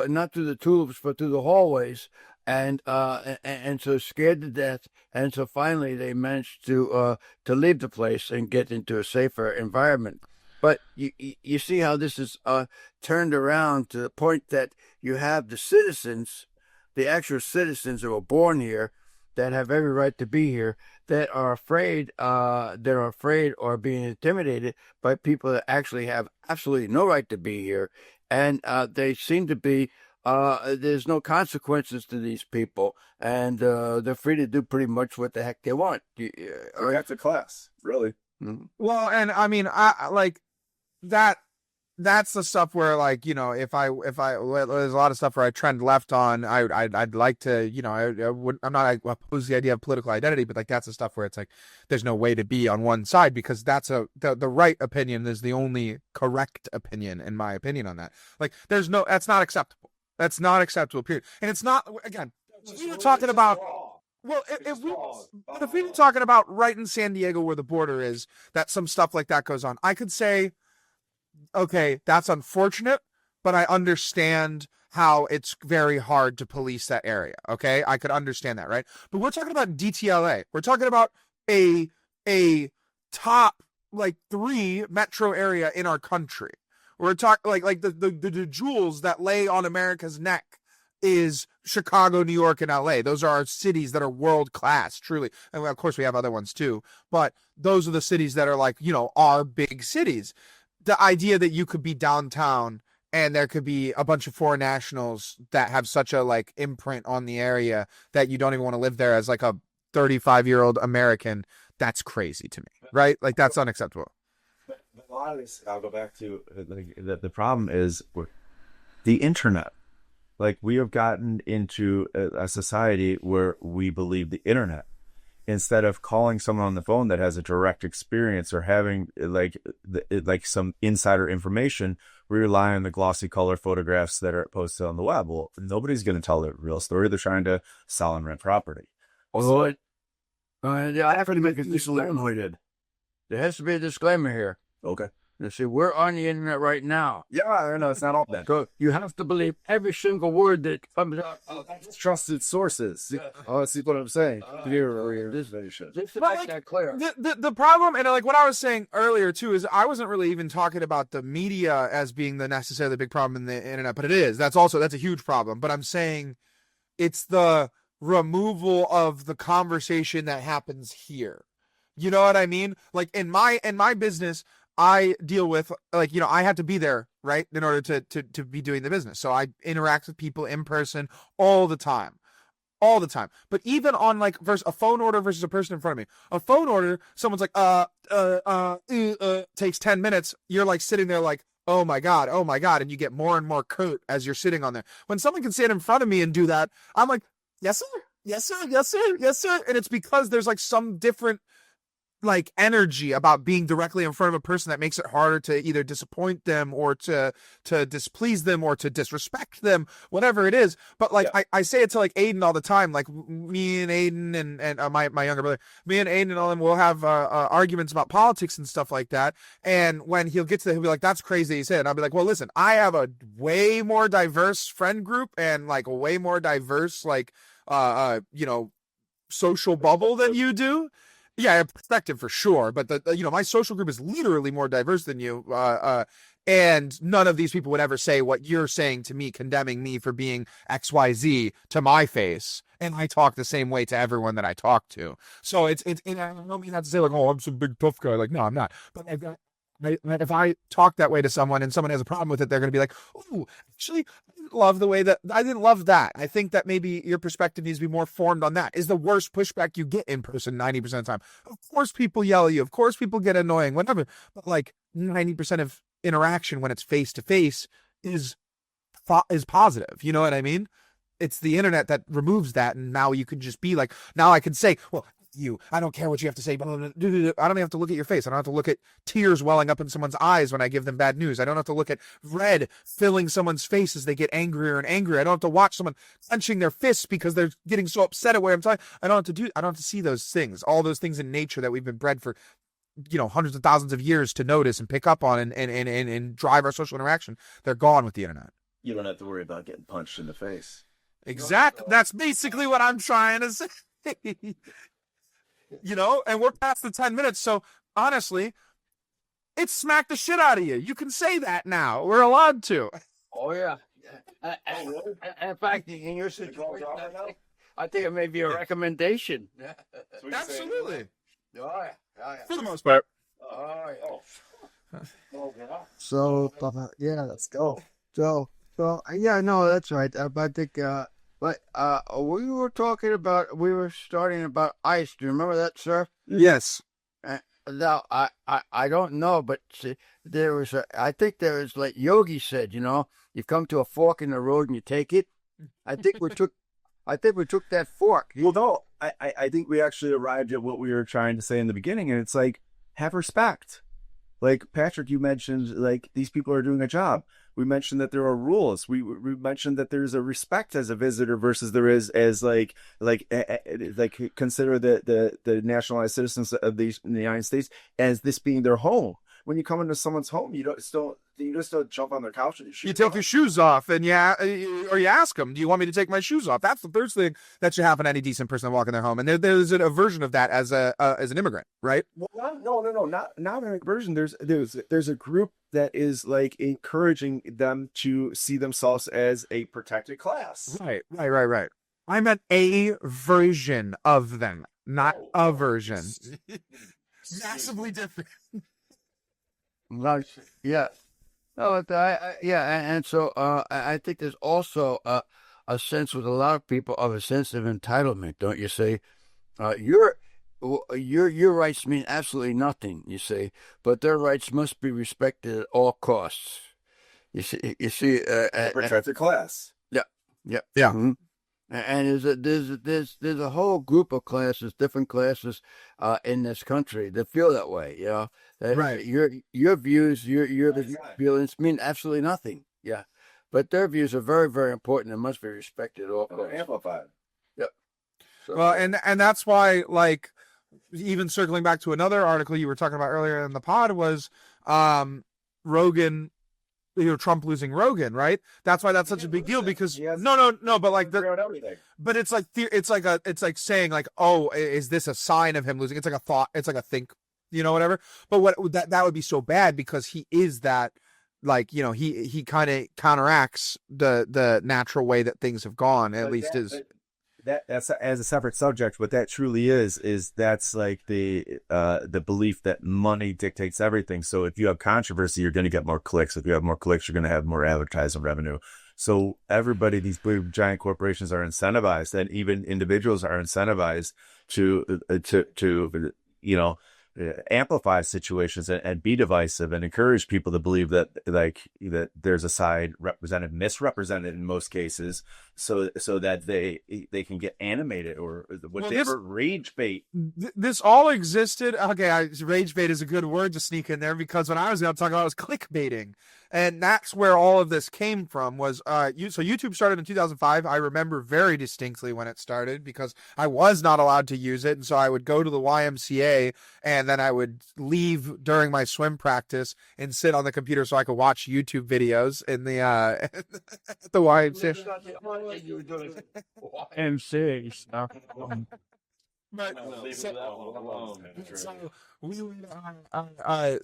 not through the tulips, but through the hallways, and so scared to death, and so finally they managed to leave the place and get into a safer environment. But you see how this is turned around to the point that you have the citizens, the actual citizens who were born here, that have every right to be here, that are afraid or being intimidated by people that actually have absolutely no right to be here, and they seem to be. There's no consequences to these people, and they're free to do pretty much what the heck they want. That's a class, really. Mm-hmm. Well, and I mean, I like that. That's the stuff where, like, if I there's a lot of stuff where I trend left on. I'd like to, I'm not opposed to the idea of political identity, but like that's the stuff where it's like there's no way to be on one side because that's the right opinion is the only correct opinion in my opinion on that. Like that's not acceptable. That's not acceptable, period. And it's not, again, we were talking about, well, if we were talking about right in San Diego where the border is, that some stuff like that goes on, I could say, okay, that's unfortunate, but I understand how it's very hard to police that area, okay? I could understand that, right? But we're talking about DTLA. We're talking about a top, 3 metro area in our country. We're talking like the jewels that lay on America's neck is Chicago, New York, and LA. Those are our cities that are world class, truly. And of course we have other ones too, but those are the cities that are our big cities. The idea that you could be downtown and there could be a bunch of foreign nationals that have such a imprint on the area that you don't even want to live there as a 35-year-old American, that's crazy to me, right? That's unacceptable. But a lot of this, I'll go back to the problem is the internet. We have gotten into a society where we believe the internet instead of calling someone on the phone that has a direct experience or having some insider information. We rely on the glossy color photographs that are posted on the web. Well, nobody's going to tell the real story. They're trying to sell and rent property. Although I have to make a disclaimer. There has to be a disclaimer here. Okay. You see, we're on the internet right now. Yeah, I know it's not all bad. So you have to believe every single word that comes out. Trusted sources. Oh, see what I'm saying? This to make that clear. The problem, and what I was saying earlier too, is I wasn't really even talking about the media as being the necessarily big problem in the internet, but it is. That's a huge problem. But I'm saying it's the removal of the conversation that happens here. You know what I mean? In my business, I deal with I have to be there, right, in order to be doing the business. So I interact with people in person all the time. But even on a phone order versus a person in front of me, a phone order, someone's takes 10 minutes. You're sitting there oh my God. And you get more and more curt as you're sitting on there. When someone can stand in front of me and do that, I'm like, yes, sir. Yes, sir. Yes, sir. Yes, sir. And it's because there's like some different like energy about being directly in front of a person that makes it harder to either disappoint them or to displease them or to disrespect them, whatever it is. But like I say it to like Aiden all the time, like me and Aiden and my younger brother, me and Aiden and all them will have arguments about politics and stuff like that. And when he'll get to that, he'll be like, "That's crazy," he said. And I'll be like, "Well, listen, I have a way more diverse friend group and like a way more diverse like social bubble than you do." Yeah, perspective for sure, but my social group is literally more diverse than you, and none of these people would ever say what you're saying to me, condemning me for being XYZ to my face, and I talk the same way to everyone that I talk to. So it's and I don't mean that to say like, oh, I'm some big tough guy. Like, no, I'm not. But if I talk that way to someone and someone has a problem with it, they're going to be like, "Oh, actually, I didn't love the way that I didn't love that. I think that maybe your perspective needs to be more formed on that." Is the worst pushback you get in person 90% of the time. Of course, people yell at you. Of course, people get annoying, whatever. But like 90% of interaction when it's face to face is positive. You know what I mean? It's the internet that removes that, and now you can just be like, now I can say, well, I don't care what you have to say. I don't even have to look at your face. I don't have to look at tears welling up in someone's eyes when I give them bad news. I don't have to look at red filling someone's face as they get angrier and angrier. I don't have to watch someone clenching their fists because they're getting so upset at where I'm talking. I don't have to see those things, all those things in nature that we've been bred for, hundreds of thousands of years to notice and pick up on and drive our social interaction. They're gone with the internet. You don't have to worry about getting punched in the face. Exactly. That's basically what I'm trying to say. And we're past the 10 minutes. So honestly, it smacked the shit out of you. You can say that now. We're allowed to. Oh, yeah. In fact, in your situation, I think it may be a recommendation. Absolutely. Oh, yeah. For the most part. Oh, yeah. So, yeah, let's go. So, yeah, no, that's right. I think, we were starting about ice. Do you remember that, sir? Yes. Now, I don't know, but see, I think there was, like Yogi said, you come to a fork in the road and you take it. I think we took that fork. Well, no, I think we actually arrived at what we were trying to say in the beginning, and it's like, have respect. Like, Patrick, you mentioned, like, these people are doing a job. We mentioned that there are rules. We mentioned that there's a respect as a visitor versus there is as like consider the nationalized citizens of in the United States as this being their home. When you come into someone's home, you just don't jump on their couch and you take your shoes off, and you ask them, "Do you want me to take my shoes off?" That's the first thing that should happen to any decent person that walk in their home. And there's a version of that as an immigrant, right? Well, no, not an version. There's a group that is like encouraging them to see themselves as a protected class. Right. I meant a version of them, not a version. Massively different. Yeah. No, and so I think there's also a sense with a lot of people of a sense of entitlement, don't you see? Your rights mean absolutely nothing, you see, but their rights must be respected at all costs. You see, Protected class. Yeah. Mm-hmm. And there's a whole group of classes, different classes, in this country that feel that way. Right. Your views, your feelings mean absolutely nothing. Yeah, but their views are very, very important and must be respected at all costs. Amplified. Yep. So, well, and that's why, like, even circling back to another article you were talking about earlier in the pod was, Rogan. Trump losing Rogan, right? That's why that's such a big deal, because no, but like but it's like saying like, oh, is this a sign of him losing? It's like a thought, it's like a think, whatever. But what that would be so bad, because he is that, like, he kind of counteracts the natural way that things have gone, at least that's as a separate subject. What that truly is that's like the belief that money dictates everything. So if you have controversy, you're going to get more clicks. If you have more clicks, you're going to have more advertising revenue. So everybody, these big giant corporations are incentivized, and even individuals are incentivized to amplify situations and be divisive and encourage people to believe that that there's a side misrepresented in most cases, so that they can get animated or whatever rage bait. This all existed. Okay, rage bait is a good word to sneak in there, because when I was going to talk about it was clickbaiting. And that's where all of this came from. Was so YouTube started in 2005. I remember very distinctly when it started, because I was not allowed to use it, and so I would go to the YMCA, and then I would leave during my swim practice and sit on the computer so I could watch YouTube videos in the at the YMCA. YMCA stuff. But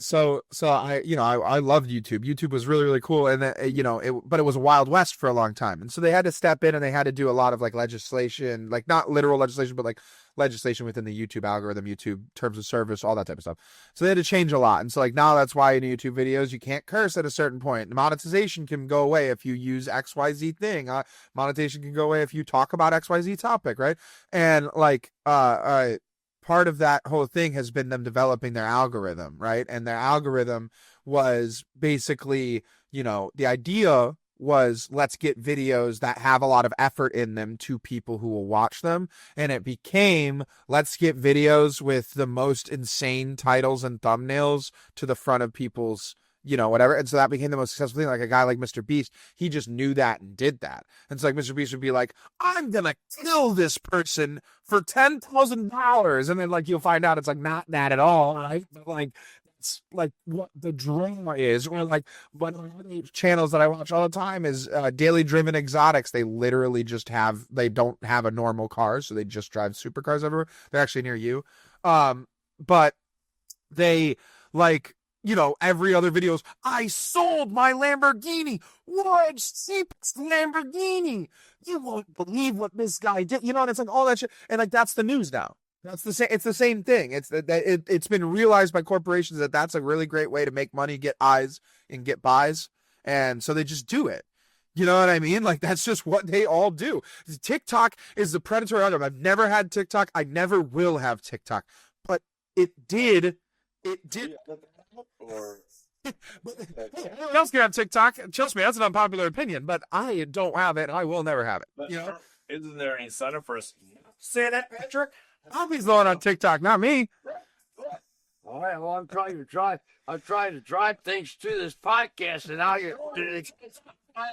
so I loved YouTube. YouTube was really, really cool, and but it was a Wild West for a long time, and so they had to step in and they had to do a lot of like legislation, like not literal legislation, but like legislation within the YouTube algorithm, YouTube terms of service, all that type of stuff. So they had to change a lot, and so like now that's why in YouTube videos you can't curse at a certain point. Monetization can go away if you use XYZ thing. Monetization can go away if you talk about XYZ topic, right? And like part of that whole thing has been them developing their algorithm, right? And their algorithm was basically, the idea was, let's get videos that have a lot of effort in them to people who will watch them. And it became, let's get videos with the most insane titles and thumbnails to the front of people's whatever. And so that became the most successful thing. Like a guy like Mr. Beast, he just knew that and did that. And so like Mr. Beast would be like, I'm going to kill this person for $10,000. And then like, you'll find out it's like not that at all. Right? But like, it's like what the drama is. Or like one of the channels that I watch all the time is Daily Driven Exotics. They literally they don't have a normal car. So they just drive supercars everywhere. They're actually near you. But they like, every other video is, I sold my Lamborghini. What? Cheapest Lamborghini. You won't believe what this guy did. And it's like all that shit. And like, that's the news now. That's the same. It's the same thing. It's been realized by corporations that that's a really great way to make money, get eyes and get buys. And so they just do it. You know what I mean? Like, that's just what they all do. TikTok is the predatory algorithm. I've never had TikTok. I never will have TikTok, but it did. Or anyone else can have TikTok. Trust me, that's an unpopular opinion, but I don't have it. I will never have it. But isn't there any incentive for us? Say that, Patrick. I'll be going on TikTok, not me. All right. Well, I'm trying to drive things to this podcast, and now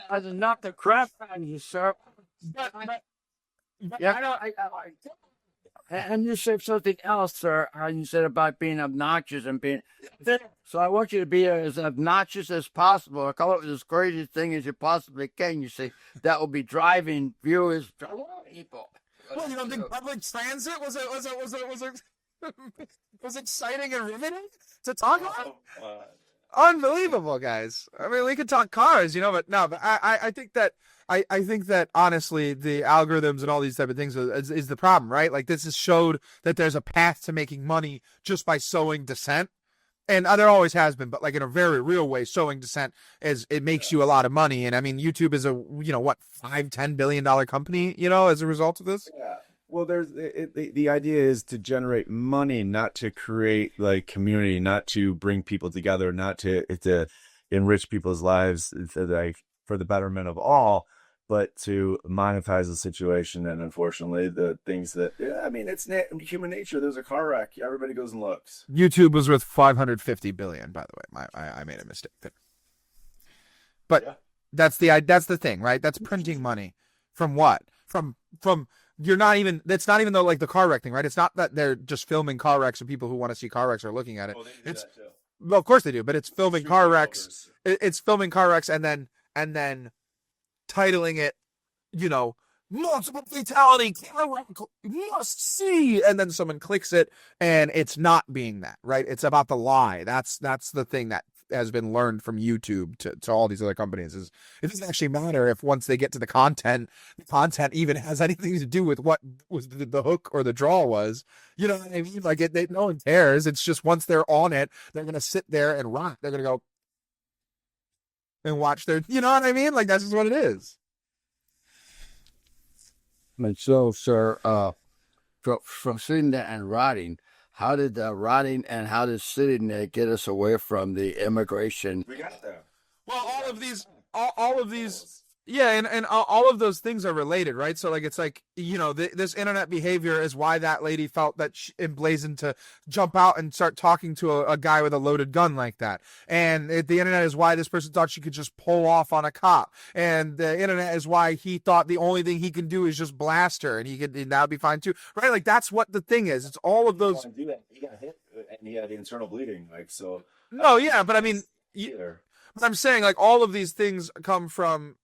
I just knocked the crap out of you, sir. And you said something else, sir. You said about being obnoxious and being. So I want you to be as obnoxious as possible. Come up with as crazy thing as you possibly can. You say that will be driving viewers, people. Well, you don't think public transit was exciting and riveting to talk about? Unbelievable, guys. I mean, we could talk cars, but no. But I think that. I think that honestly, the algorithms and all these type of things is the problem, right? Like, this has showed that there's a path to making money just by sowing dissent. And there always has been, but like in a very real way, sowing dissent it makes you a lot of money. And I mean, YouTube is a, $5-10 billion company, as a result of this. Yeah. Well, the idea is to generate money, not to create like community, not to bring people together, not to enrich people's lives, like for the betterment of all, but to monetize the situation. And unfortunately, the things that, it's human nature. There's a car wreck. Everybody goes and looks. YouTube was worth $550 billion, by the way. I made a mistake there. But that's the thing, right? That's printing money. From what? From that's not even though like the car wreck thing, right? It's not that they're just filming car wrecks and people who want to see car wrecks are looking at it. Oh, they do that too. Well, of course they do, but it's filming car wrecks. It's filming car wrecks and then titling it, multiple fatality, must see, and then someone clicks it, and it's not being that, right? It's about the lie. That's the thing that has been learned from YouTube to all these other companies is it doesn't actually matter if once they get to the content even has anything to do with what was the hook or the draw was. You know what I mean? Like no one cares. It's just once they're on it, they're gonna sit there and rock. They're gonna go and watch their, you know what I mean? Like, that's just what it is. And so, sir, from sitting there and writing, how did rotting and how did sitting there get us away from the immigration? We got there. Well, all of these, yeah, and all of those things are related, right? So, like, it's like, this internet behavior is why that lady felt that she emblazoned to jump out and start talking to a guy with a loaded gun like that. And the internet is why this person thought she could just pull off on a cop. And the internet is why he thought the only thing he can do is just blast her, and that would be fine too, right? Like, that's what the thing is. It's all of those. Do that. He got hit and he had internal bleeding, like, so. No, yeah, but I mean, Either. but I'm saying, like, all of these things come from,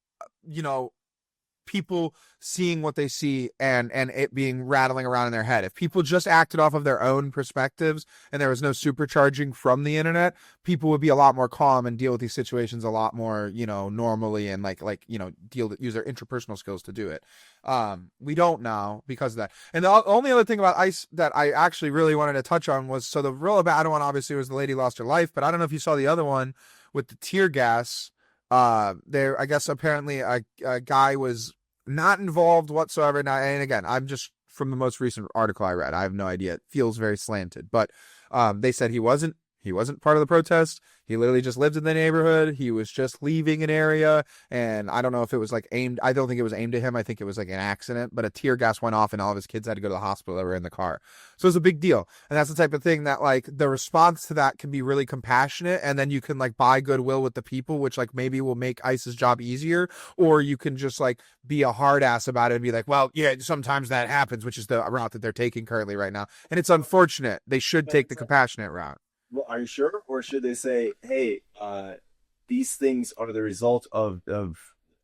people seeing what they see and it being rattling around in their head. If people just acted off of their own perspectives and there was no supercharging from the internet, people would be a lot more calm and deal with these situations a lot more, normally, and use their interpersonal skills to do it. We don't now because of that. And the only other thing about ICE that I actually really wanted to touch on was, so the real bad one obviously was the lady lost her life, but I don't know if you saw the other one with the tear gas. I guess apparently a guy was not involved whatsoever. Now, and again, I'm just from the most recent article I read. I have no idea. It feels very slanted, but they said he wasn't part of the protest. He literally just lived in the neighborhood. He was just leaving an area, and I don't know if it was like aimed. I don't think it was aimed at him. I think it was like an accident, but a tear gas went off and all of his kids had to go to the hospital that were in the car. So it's a big deal. And that's the type of thing that, like, the response to that can be really compassionate, and then you can, like, buy goodwill with the people, which, like, maybe will make ICE's job easier, or you can just, like, be a hard ass about it and be like, well, yeah, sometimes that happens, which is the route that they're taking currently right now. And it's unfortunate. They should take the compassionate route. Well, are you sure? Or should they say, hey, these things are the result of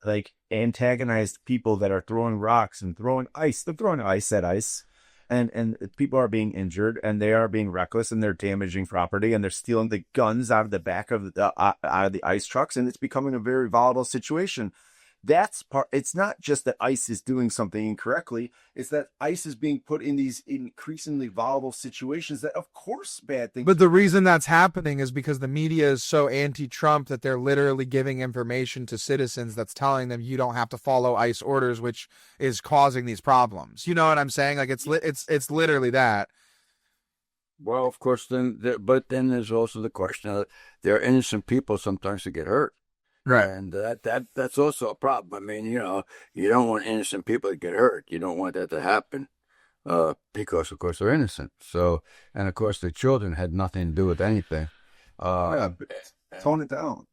like antagonized people that are throwing rocks and throwing ice. They're throwing ice at ice. And people are being injured, and they are being reckless, and they're damaging property, and they're stealing the guns out of the back of the out of the ice trucks, and it's becoming a very volatile situation. That's part. It's not just that ICE is doing something incorrectly. It's that ICE is being put in these increasingly volatile situations that, of course, bad things. But the reason that's happening is because the media is so anti-Trump that they're literally giving information to citizens that's telling them you don't have to follow ICE orders, which is causing these problems. You know what I'm saying? Like, it's literally that. Well, of course, but then there's also the question of there are innocent people sometimes that get hurt. Right. And that's also a problem. I mean, you don't want innocent people to get hurt. You don't want that to happen because, of course, they're innocent. So, and, of course, the children had nothing to do with anything. Tone it down.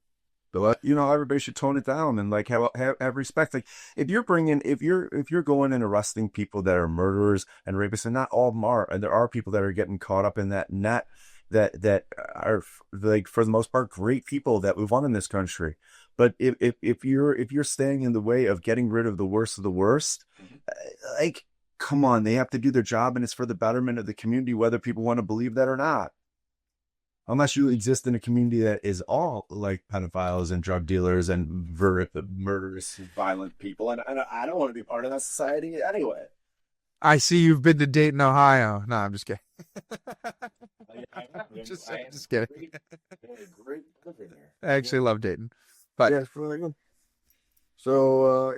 Everybody should tone it down and, like, have respect. Like, if you're going and arresting people that are murderers and rapists, and not all of them are, and there are people that are getting caught up in that net that are, like, for the most part, great people that move on in this country. But if you're staying in the way of getting rid of the worst, like, come on, they have to do their job, and it's for the betterment of the community, whether people want to believe that or not. Unless you exist in a community that is all, like, pedophiles and drug dealers and murderous, violent people, and I don't want to be part of that society anyway. I see you've been to Dayton, Ohio. No, I'm just kidding. I'm just kidding. I actually love Dayton, but yes, really good. So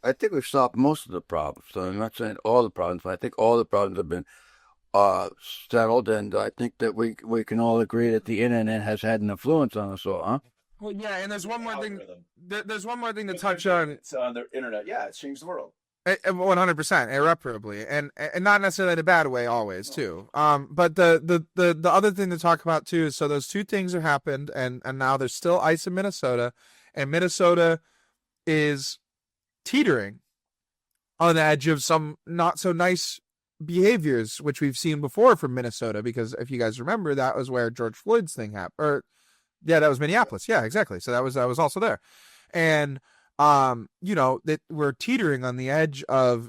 I think we've solved most of the problems. So I'm not saying all the problems, but I think all the problems have been settled, and I think that we can all agree that the internet has had an influence on us all, huh? Well, yeah, and there's one more thing. There's one more thing to touch on. It's on the internet. Yeah, it's changed the world. 100%, irreparably, and not necessarily in a bad way always too. But the other thing to talk about too is, so those two things have happened, and now there's still ice in Minnesota, and Minnesota is teetering on the edge of some not so nice behaviors, which we've seen before from Minnesota, because if you guys remember, that was where George Floyd's thing happened. Yeah, that was Minneapolis. Yeah, exactly. So that was also there. And that we're teetering on the edge of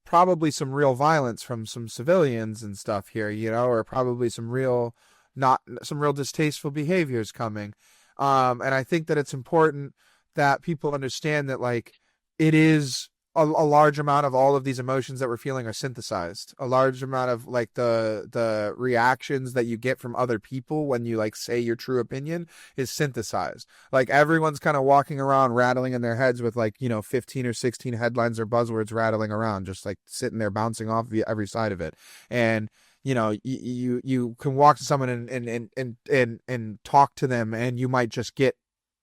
probably some real violence from some civilians and stuff here, or probably some real distasteful behaviors coming. And I think that it's important that people understand that, like, it is a large amount of all of these emotions that we're feeling are synthesized. A large amount of like the reactions that you get from other people when you like say your true opinion is synthesized. Like everyone's kind of walking around rattling in their heads with like, 15 or 16 headlines or buzzwords rattling around, just like sitting there bouncing off every side of it. And you can walk to someone and talk to them, and you might just get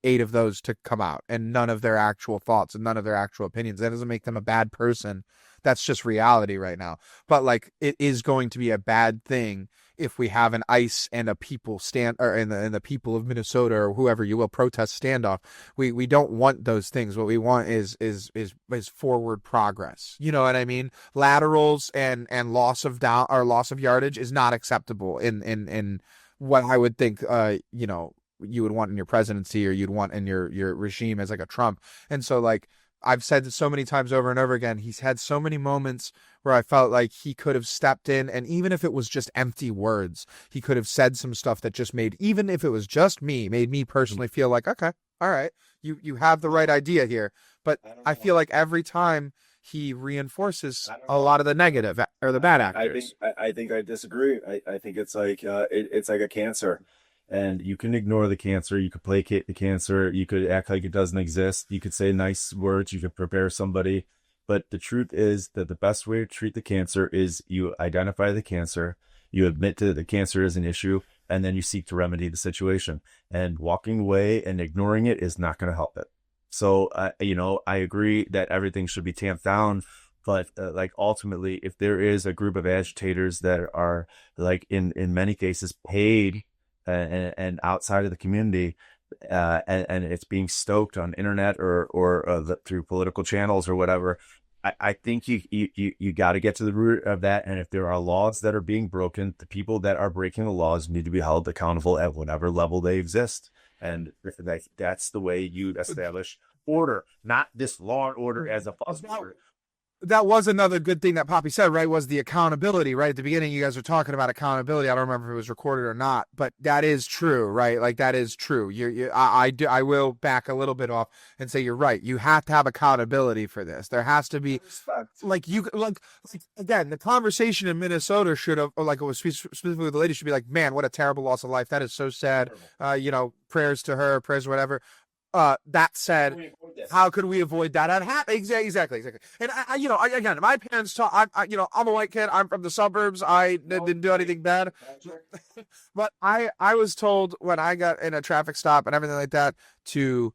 8 of those to come out and none of their actual thoughts and none of their actual opinions. That doesn't make them a bad person. That's just reality right now. But like, it is going to be a bad thing if we have an ICE and a people and the people of Minnesota or whoever you will protest standoff. We don't want those things. What we want is forward progress. You know what I mean? Laterals and loss of yardage is not acceptable in what I would think you would want in your presidency or you'd want in your regime as like a Trump. And so like I've said this so many times over and over again, he's had so many moments where I felt like he could have stepped in, and even if it was just empty words, he could have said some stuff that just even if it was just made me personally feel like, okay, all right, you have the right idea here. But I feel like every time he reinforces a lot of the negative or the bad actors. I think I disagree. I think it's like it's like a cancer. And you can ignore the cancer. You could placate the cancer. You could act like it doesn't exist. You could say nice words. You could prepare somebody. But the truth is that the best way to treat the cancer is you identify the cancer, you admit to the cancer is an issue, and then you seek to remedy the situation. And walking away and ignoring it is not going to help it. So, I agree that everything should be tamped down. But like ultimately, if there is a group of agitators that are like in many cases paid and outside of the community, and it's being stoked on internet or through political channels or whatever, I think you got to get to the root of that. And if there are laws that are being broken, the people that are breaking the laws need to be held accountable at whatever level they exist. And that's the way you establish order, not this law and order as a buzzword. That was another good thing that Poppy said, right? Was the accountability, right? At the beginning, you guys were talking about accountability. I don't remember if it was recorded or not, but that is true, right? Like that is true. I will back a little bit off and say you're right. You have to have accountability for this. There has to be like again, the conversation in Minnesota should have, or like it was specifically the lady should be like, man, what a terrible loss of life. That is so sad. Prayers to her, prayers, whatever. That said, how could we avoid that? Exactly. And again, my parents taught. I'm a white kid. I'm from the suburbs. I didn't do anything bad, but I was told when I got in a traffic stop and everything like that to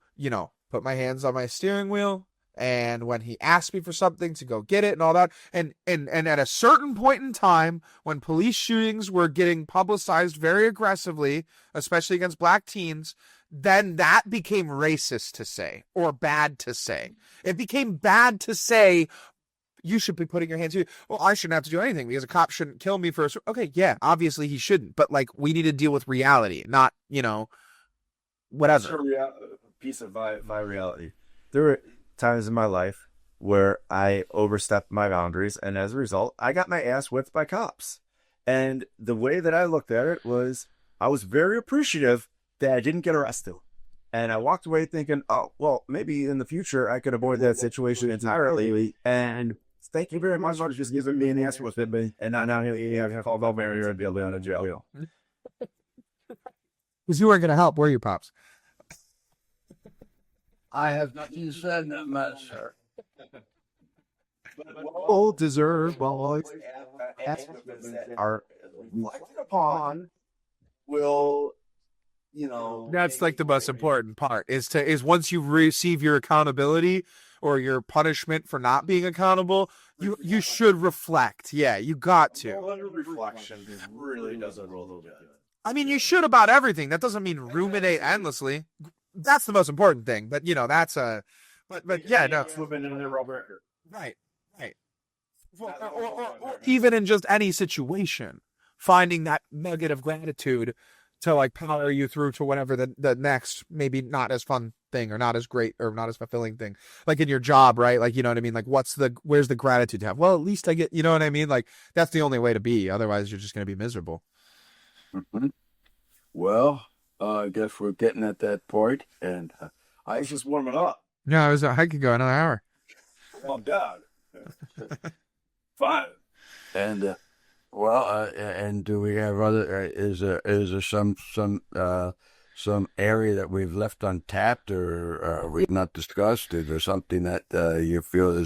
put my hands on my steering wheel, and when he asked me for something to go get it and all that, and at a certain point in time when police shootings were getting publicized very aggressively, especially against black teens, then that became racist to say or bad to say. It became bad to say, you should be putting your hands here. Well, I shouldn't have to do anything because a cop shouldn't kill me for okay, yeah, obviously he shouldn't. But like, we need to deal with reality, not, whatever. It's a piece of my reality. There were times in my life where I overstepped my boundaries, and as a result, I got my ass whipped by cops. And the way that I looked at it was, I was very appreciative that I didn't get arrested. And I walked away thinking, oh, well, maybe in the future I could avoid that situation entirely. And thank you very much for just giving me an answer with it. And now you have to call about Mary and be able to go to jail. Because you weren't going to help, were you, Pops? I have nothing to say on that matter, sir. All deserve boys are elected upon will, That's like the most important part is once you receive your accountability or your punishment for not being accountable, you should reflect. Yeah, you got to. Reflection really doesn't roll a little bit. I mean, you should about everything. That doesn't mean ruminate endlessly. That's the most important thing. But that's but yeah, no. Right. Or even in just any situation, finding that nugget of gratitude to like power you through to whatever the next maybe not as fun thing or not as great or not as fulfilling thing, like in your job, right? Like, you know what I mean? Like, where's the gratitude to have? Well, at least I get, you know what I mean? Like, that's the only way to be. Otherwise, you're just going to be miserable. Mm-hmm. Well, I guess we're getting at that point, and I just warming up. Yeah, I could go another hour. I'm down. Fine. And and do we have other? Is there some area that we've left untapped or we've not discussed? Is there something that you feel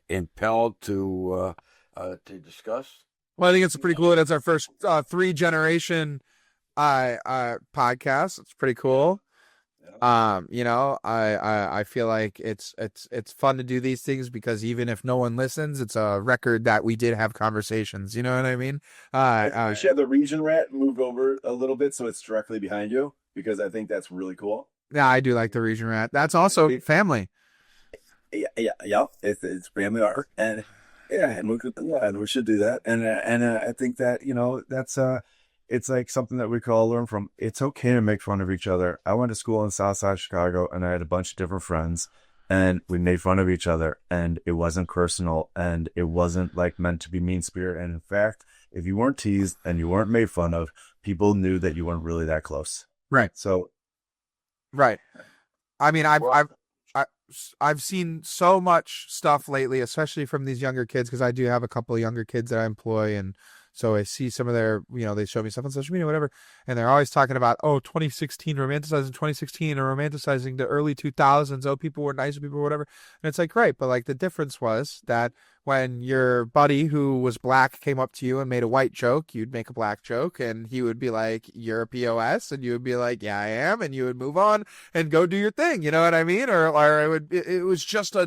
impelled to discuss? Well, I think it's pretty cool. That's our first 3-generation podcast. It's pretty cool. I feel like it's fun to do these things because even if no one listens, it's a record that we did have conversations. You know what I mean? We should have the region rat move over a little bit so it's directly behind you because I think that's really cool. Yeah, I do like the region rat. That's also family. Yeah. It's family art, and we should do that. And I think that that's it's like something that we could all learn from. It's okay to make fun of each other. I went to school in Southside Chicago, and I had a bunch of different friends, and we made fun of each other, and it wasn't personal, and it wasn't like meant to be mean spirit. And in fact, if you weren't teased and you weren't made fun of, people knew that you weren't really that close. Right. So, right. I mean, I've seen so much stuff lately, especially from these younger kids, because I do have a couple of younger kids that I employ, and so I see some of their, they show me stuff on social media, whatever, and they're always talking about, 2016, romanticizing 2016 or romanticizing the early 2000s. Oh, people were nice, people were whatever. And it's like, right, but like the difference was that when your buddy who was black came up to you and made a white joke, you'd make a black joke, and he would be like, "You're a POS," and you would be like, "Yeah, I am," and you would move on and go do your thing. You know what I mean? Or it was just a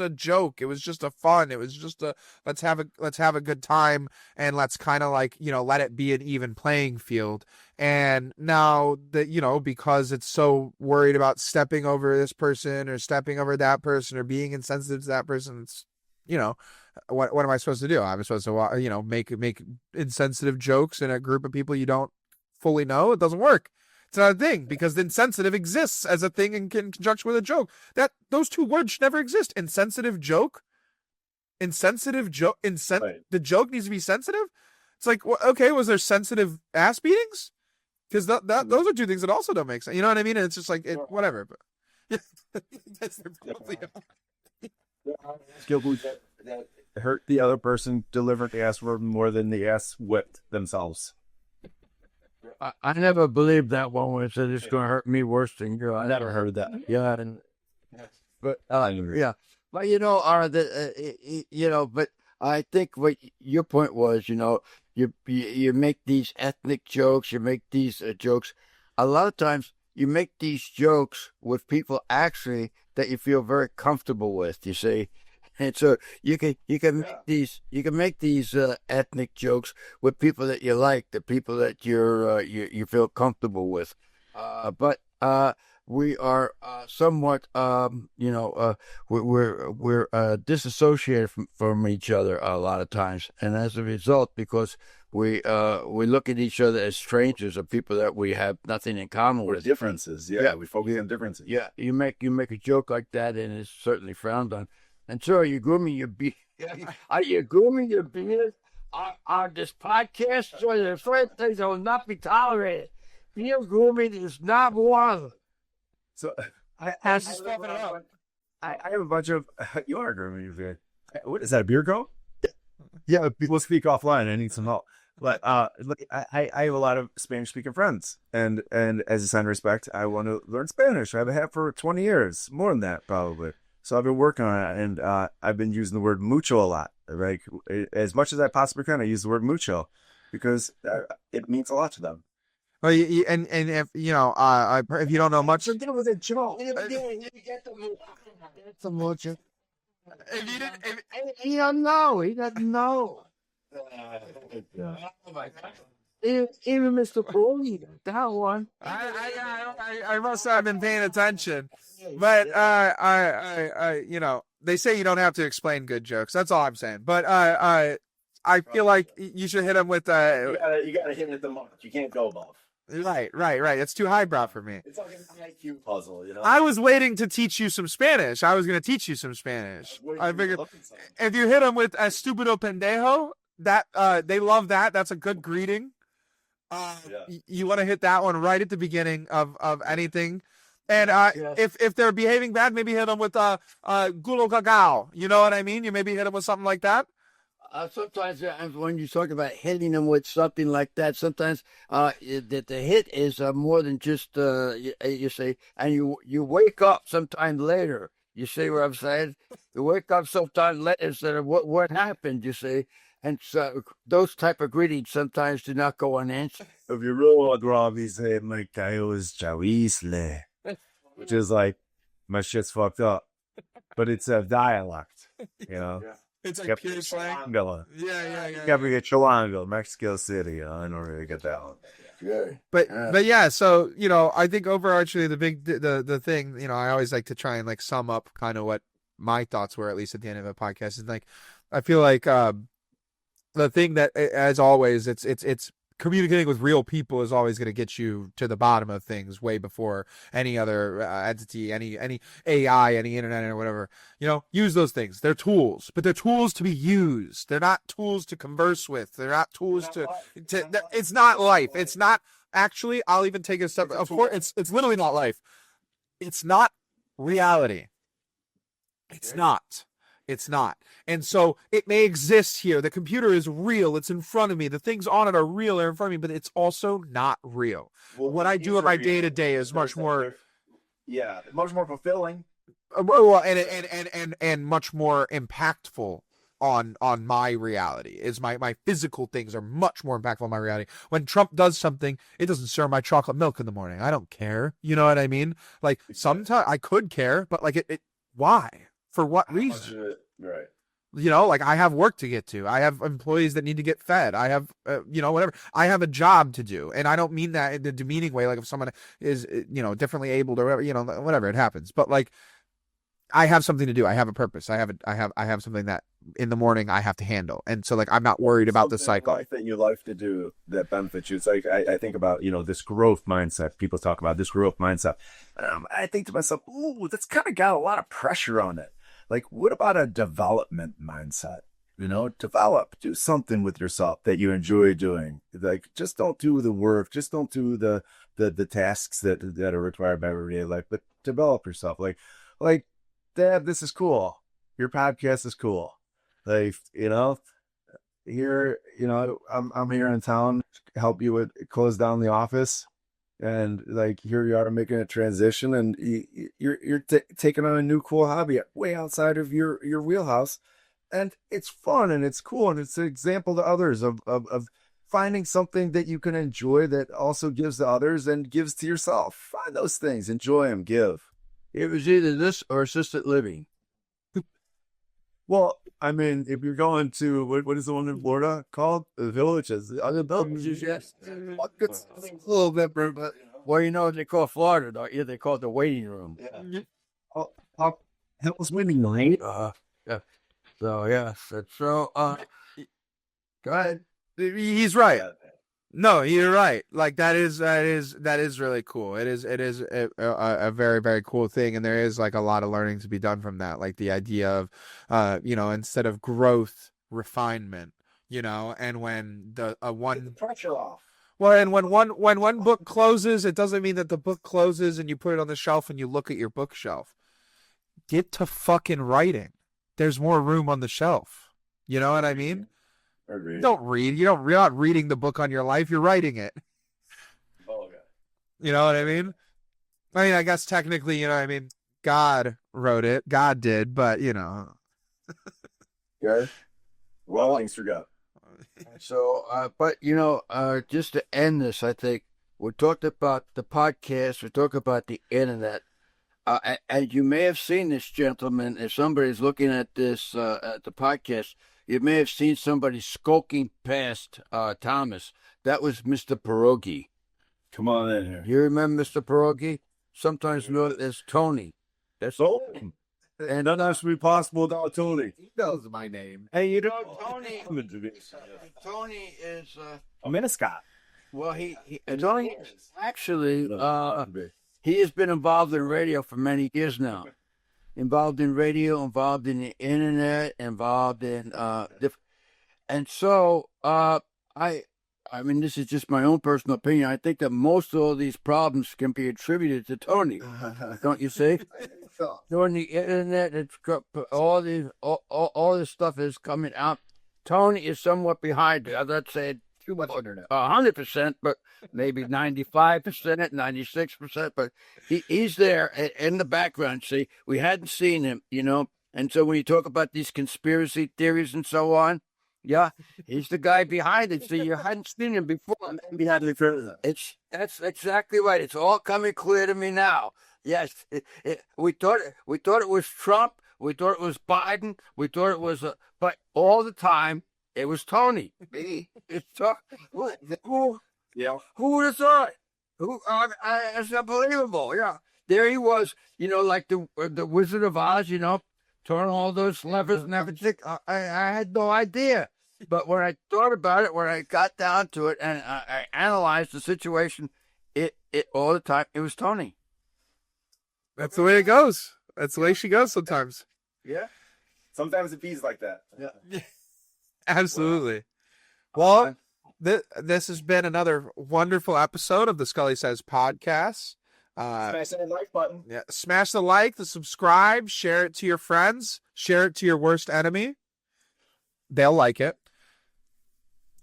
joke. It was just a fun. It was just a let's have a good time, and let's kind of like let it be an even playing field. And now that because it's so worried about stepping over this person or stepping over that person or being insensitive to that person, it's what am I supposed to do? I'm supposed to make insensitive jokes in a group of people you don't fully know? It doesn't work. It's not a thing because the insensitive exists as a thing in conjunction with a joke. Those two words should never exist. Insensitive joke. Right. The joke needs to be sensitive. It's like, okay, was there sensitive ass beatings? Because those are two things that also don't make sense. You know what I mean? And it's just like whatever. But that's probably. Skill that hurt the other person delivered the ass word more than the ass whipped themselves. I never believed that one when it said it's going to hurt me worse than you. I never heard that. Yeah, but but I think what your point was, you make these ethnic jokes, you make these jokes. A lot of times you make these jokes with people actually that you feel very comfortable with, you see, and so you can make these ethnic jokes with people that you like, the people that you feel comfortable with, but we are somewhat we're disassociated from each other a lot of times, and as a result, because we look at each other as strangers or people that we have nothing in common with. Differences, we focus on differences. Yeah, you make a joke like that, and it's certainly frowned on. And so, are you grooming your beard? Are you grooming your beard on this podcast? So the first things that will not be tolerated. Beard grooming is not one. So I have a bunch of. You are grooming your beard. What is that? A beard grow? Yeah, we'll speak offline. I need some help. But look, I have a lot of Spanish-speaking friends, and as a sign of respect, I want to learn Spanish. I have for 20 years, more than that probably. So I've been working on it, and I've been using the word mucho a lot. Right, as much as I possibly can, I use the word mucho because it means a lot to them. Well, and if if you don't know much, It was a joke. It's a mucho. He don't know. He doesn't know. Oh my God. Even Mr. Bully, that one. I must have been paying attention, but they say you don't have to explain good jokes. That's all I'm saying. But I feel like you should hit them with you gotta hit it at the mark. You can't go above. Right. It's too highbrow for me. It's like an IQ puzzle, I was waiting to teach you some Spanish. I was going to teach you some Spanish. I figured if you hit them with "estúpido pendejo," that they love that. That's a good greeting. You want to hit that one right at the beginning of anything. And Yes. if they're behaving bad, maybe hit them with gulo gagao. You know what I mean? You maybe hit them with something like that. Sometimes when you talk about hitting them with something like that, sometimes that the hit is more than just you say, and you wake up sometime later. You see what I'm saying? You wake up sometime later instead of what happened. You see, and so those type of greetings sometimes do not go unanswered. If you really want Rob, he say, "My tayo is jawisle," which is like, my shit's fucked up, but it's a dialect, you know. It's like Yep. pure slang. Chilanga. Yeah. Gabriel Chilanga, Mexico City. I don't really get that one. Good. But yeah, so I think overarchingly the thing, I always like to try and like sum up kind of what my thoughts were, at least at the end of a podcast, is like I feel like the thing that, as always, it's communicating with real people is always going to get you to the bottom of things way before any other entity, any AI, any internet or whatever. Use those things. They're tools, but they're tools to be used. They're not tools to converse with. They're not tools to it's not life. It's not actually, I'll even take it a step. Of course, it's literally not life. It's not reality. It's not. It's not. And so it may exist here. The computer is real. It's in front of me. The things on it are real. They're in front of me, but it's also not real. What I do in my day to day is much more, much more fulfilling. well, and much more impactful on my reality. Is my physical things are much more impactful on my reality. When Trump does something, it doesn't serve my chocolate milk in the morning. I don't care. You know what I mean? Like sometimes I could care, but like it why? For what reason? Right. Like I have work to get to. I have employees that need to get fed. I have, whatever. I have a job to do. And I don't mean that in a demeaning way. Like if someone is, differently abled or whatever, whatever, it happens. But like, I have something to do. I have a purpose. I have something that in the morning I have to handle. And so like, I'm not worried about the cycle. Life that you like to do that benefits you. It's like, I think about, this growth mindset. People talk about this growth mindset. I think to myself, ooh, that's kind of got a lot of pressure on it. Like, what about a development mindset? Develop, do something with yourself that you enjoy doing. Like, just don't do the work, just don't do the tasks that are required by everyday life, but develop yourself. Like, Dad, this is cool. Your podcast is cool. Like, here, I'm here in town to help you with close down the office. And like here you are making a transition, and you're taking on a new cool hobby way outside of your wheelhouse, and it's fun and it's cool and it's an example to others of finding something that you can enjoy that also gives to others and gives to yourself. Find those things, enjoy them, give. It was either this or assisted living. Well, I mean, if you're going to what is the one in Florida called? The Villages. Other villages, yes. It's a little bit, but what they call Florida, don't you? They call it the waiting room. Yeah. That was winning night. Yeah. So yeah. So go ahead. He's right. No, you're right. Like that is really cool. It is a very, very cool thing. And there is like a lot of learning to be done from that. Like the idea of, instead of growth, refinement, and when the pressure off. Well, and when one book closes, it doesn't mean that the book closes and you put it on the shelf and you look at your bookshelf. Get to fucking writing. There's more room on the shelf. You know what I mean? Agreed. Don't read. You're not reading the book on your life. You're writing it. Oh, okay. You know what I mean? I guess technically, God wrote it. God did, but Yeah. Well, thanks for God. So, but just to end this, I think we talked about the podcast. We talked about the internet. And you may have seen this, gentleman. If somebody's looking at this at the podcast, you may have seen somebody skulking past Thomas. That was Mr. Pierogi. Come on in here. You remember Mr. Pierogi? Sometimes known as Tony. That's So, and none else would be possible without Tony. he knows my name. Hey, Tony. Tony is I'm in a Scott. well. Tony actually he has been involved in radio for many years now. Involved in radio, involved in the internet, involved in and so I I mean, this is just my own personal opinion. I think that most of all these problems can be attributed to Tony. Don't you see? During the internet, it's all this stuff is coming out. Tony is somewhat behind it. Let's say Too much internet. 100%, but maybe 95%, 96%. But he's there in the background. See, we hadn't seen him, And so when you talk about these conspiracy theories and so on, yeah, he's the guy behind it. So you hadn't seen him before. That's exactly right. It's all coming clear to me now. Yes, we thought it was Trump. We thought it was Biden. We thought it was, but all the time it was Tony. Me? Who would have thought? It's unbelievable. Yeah, there he was. Like the Wizard of Oz. Turn all those levers and everything. I had no idea. But when I thought about it, when I got down to it and I analyzed the situation, it all the time, it was Tony. That's the way it goes. That's the way she goes sometimes. Yeah. Sometimes it feels like that. Yeah. Absolutely. Well, this has been another wonderful episode of the Scully Sez podcast. Smash that like button. Yeah, smash the like, the subscribe, share it to your friends, share it to your worst enemy. They'll like it.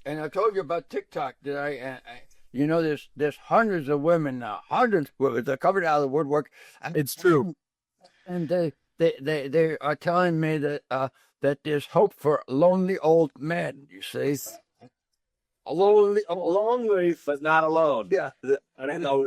And I told you about TikTok. There's hundreds of women now. Hundreds of women. They're coming out of the woodwork. It's true. And they are telling me that there's hope for lonely old men. You see, Lonely, but not alone. Yeah. I don't know.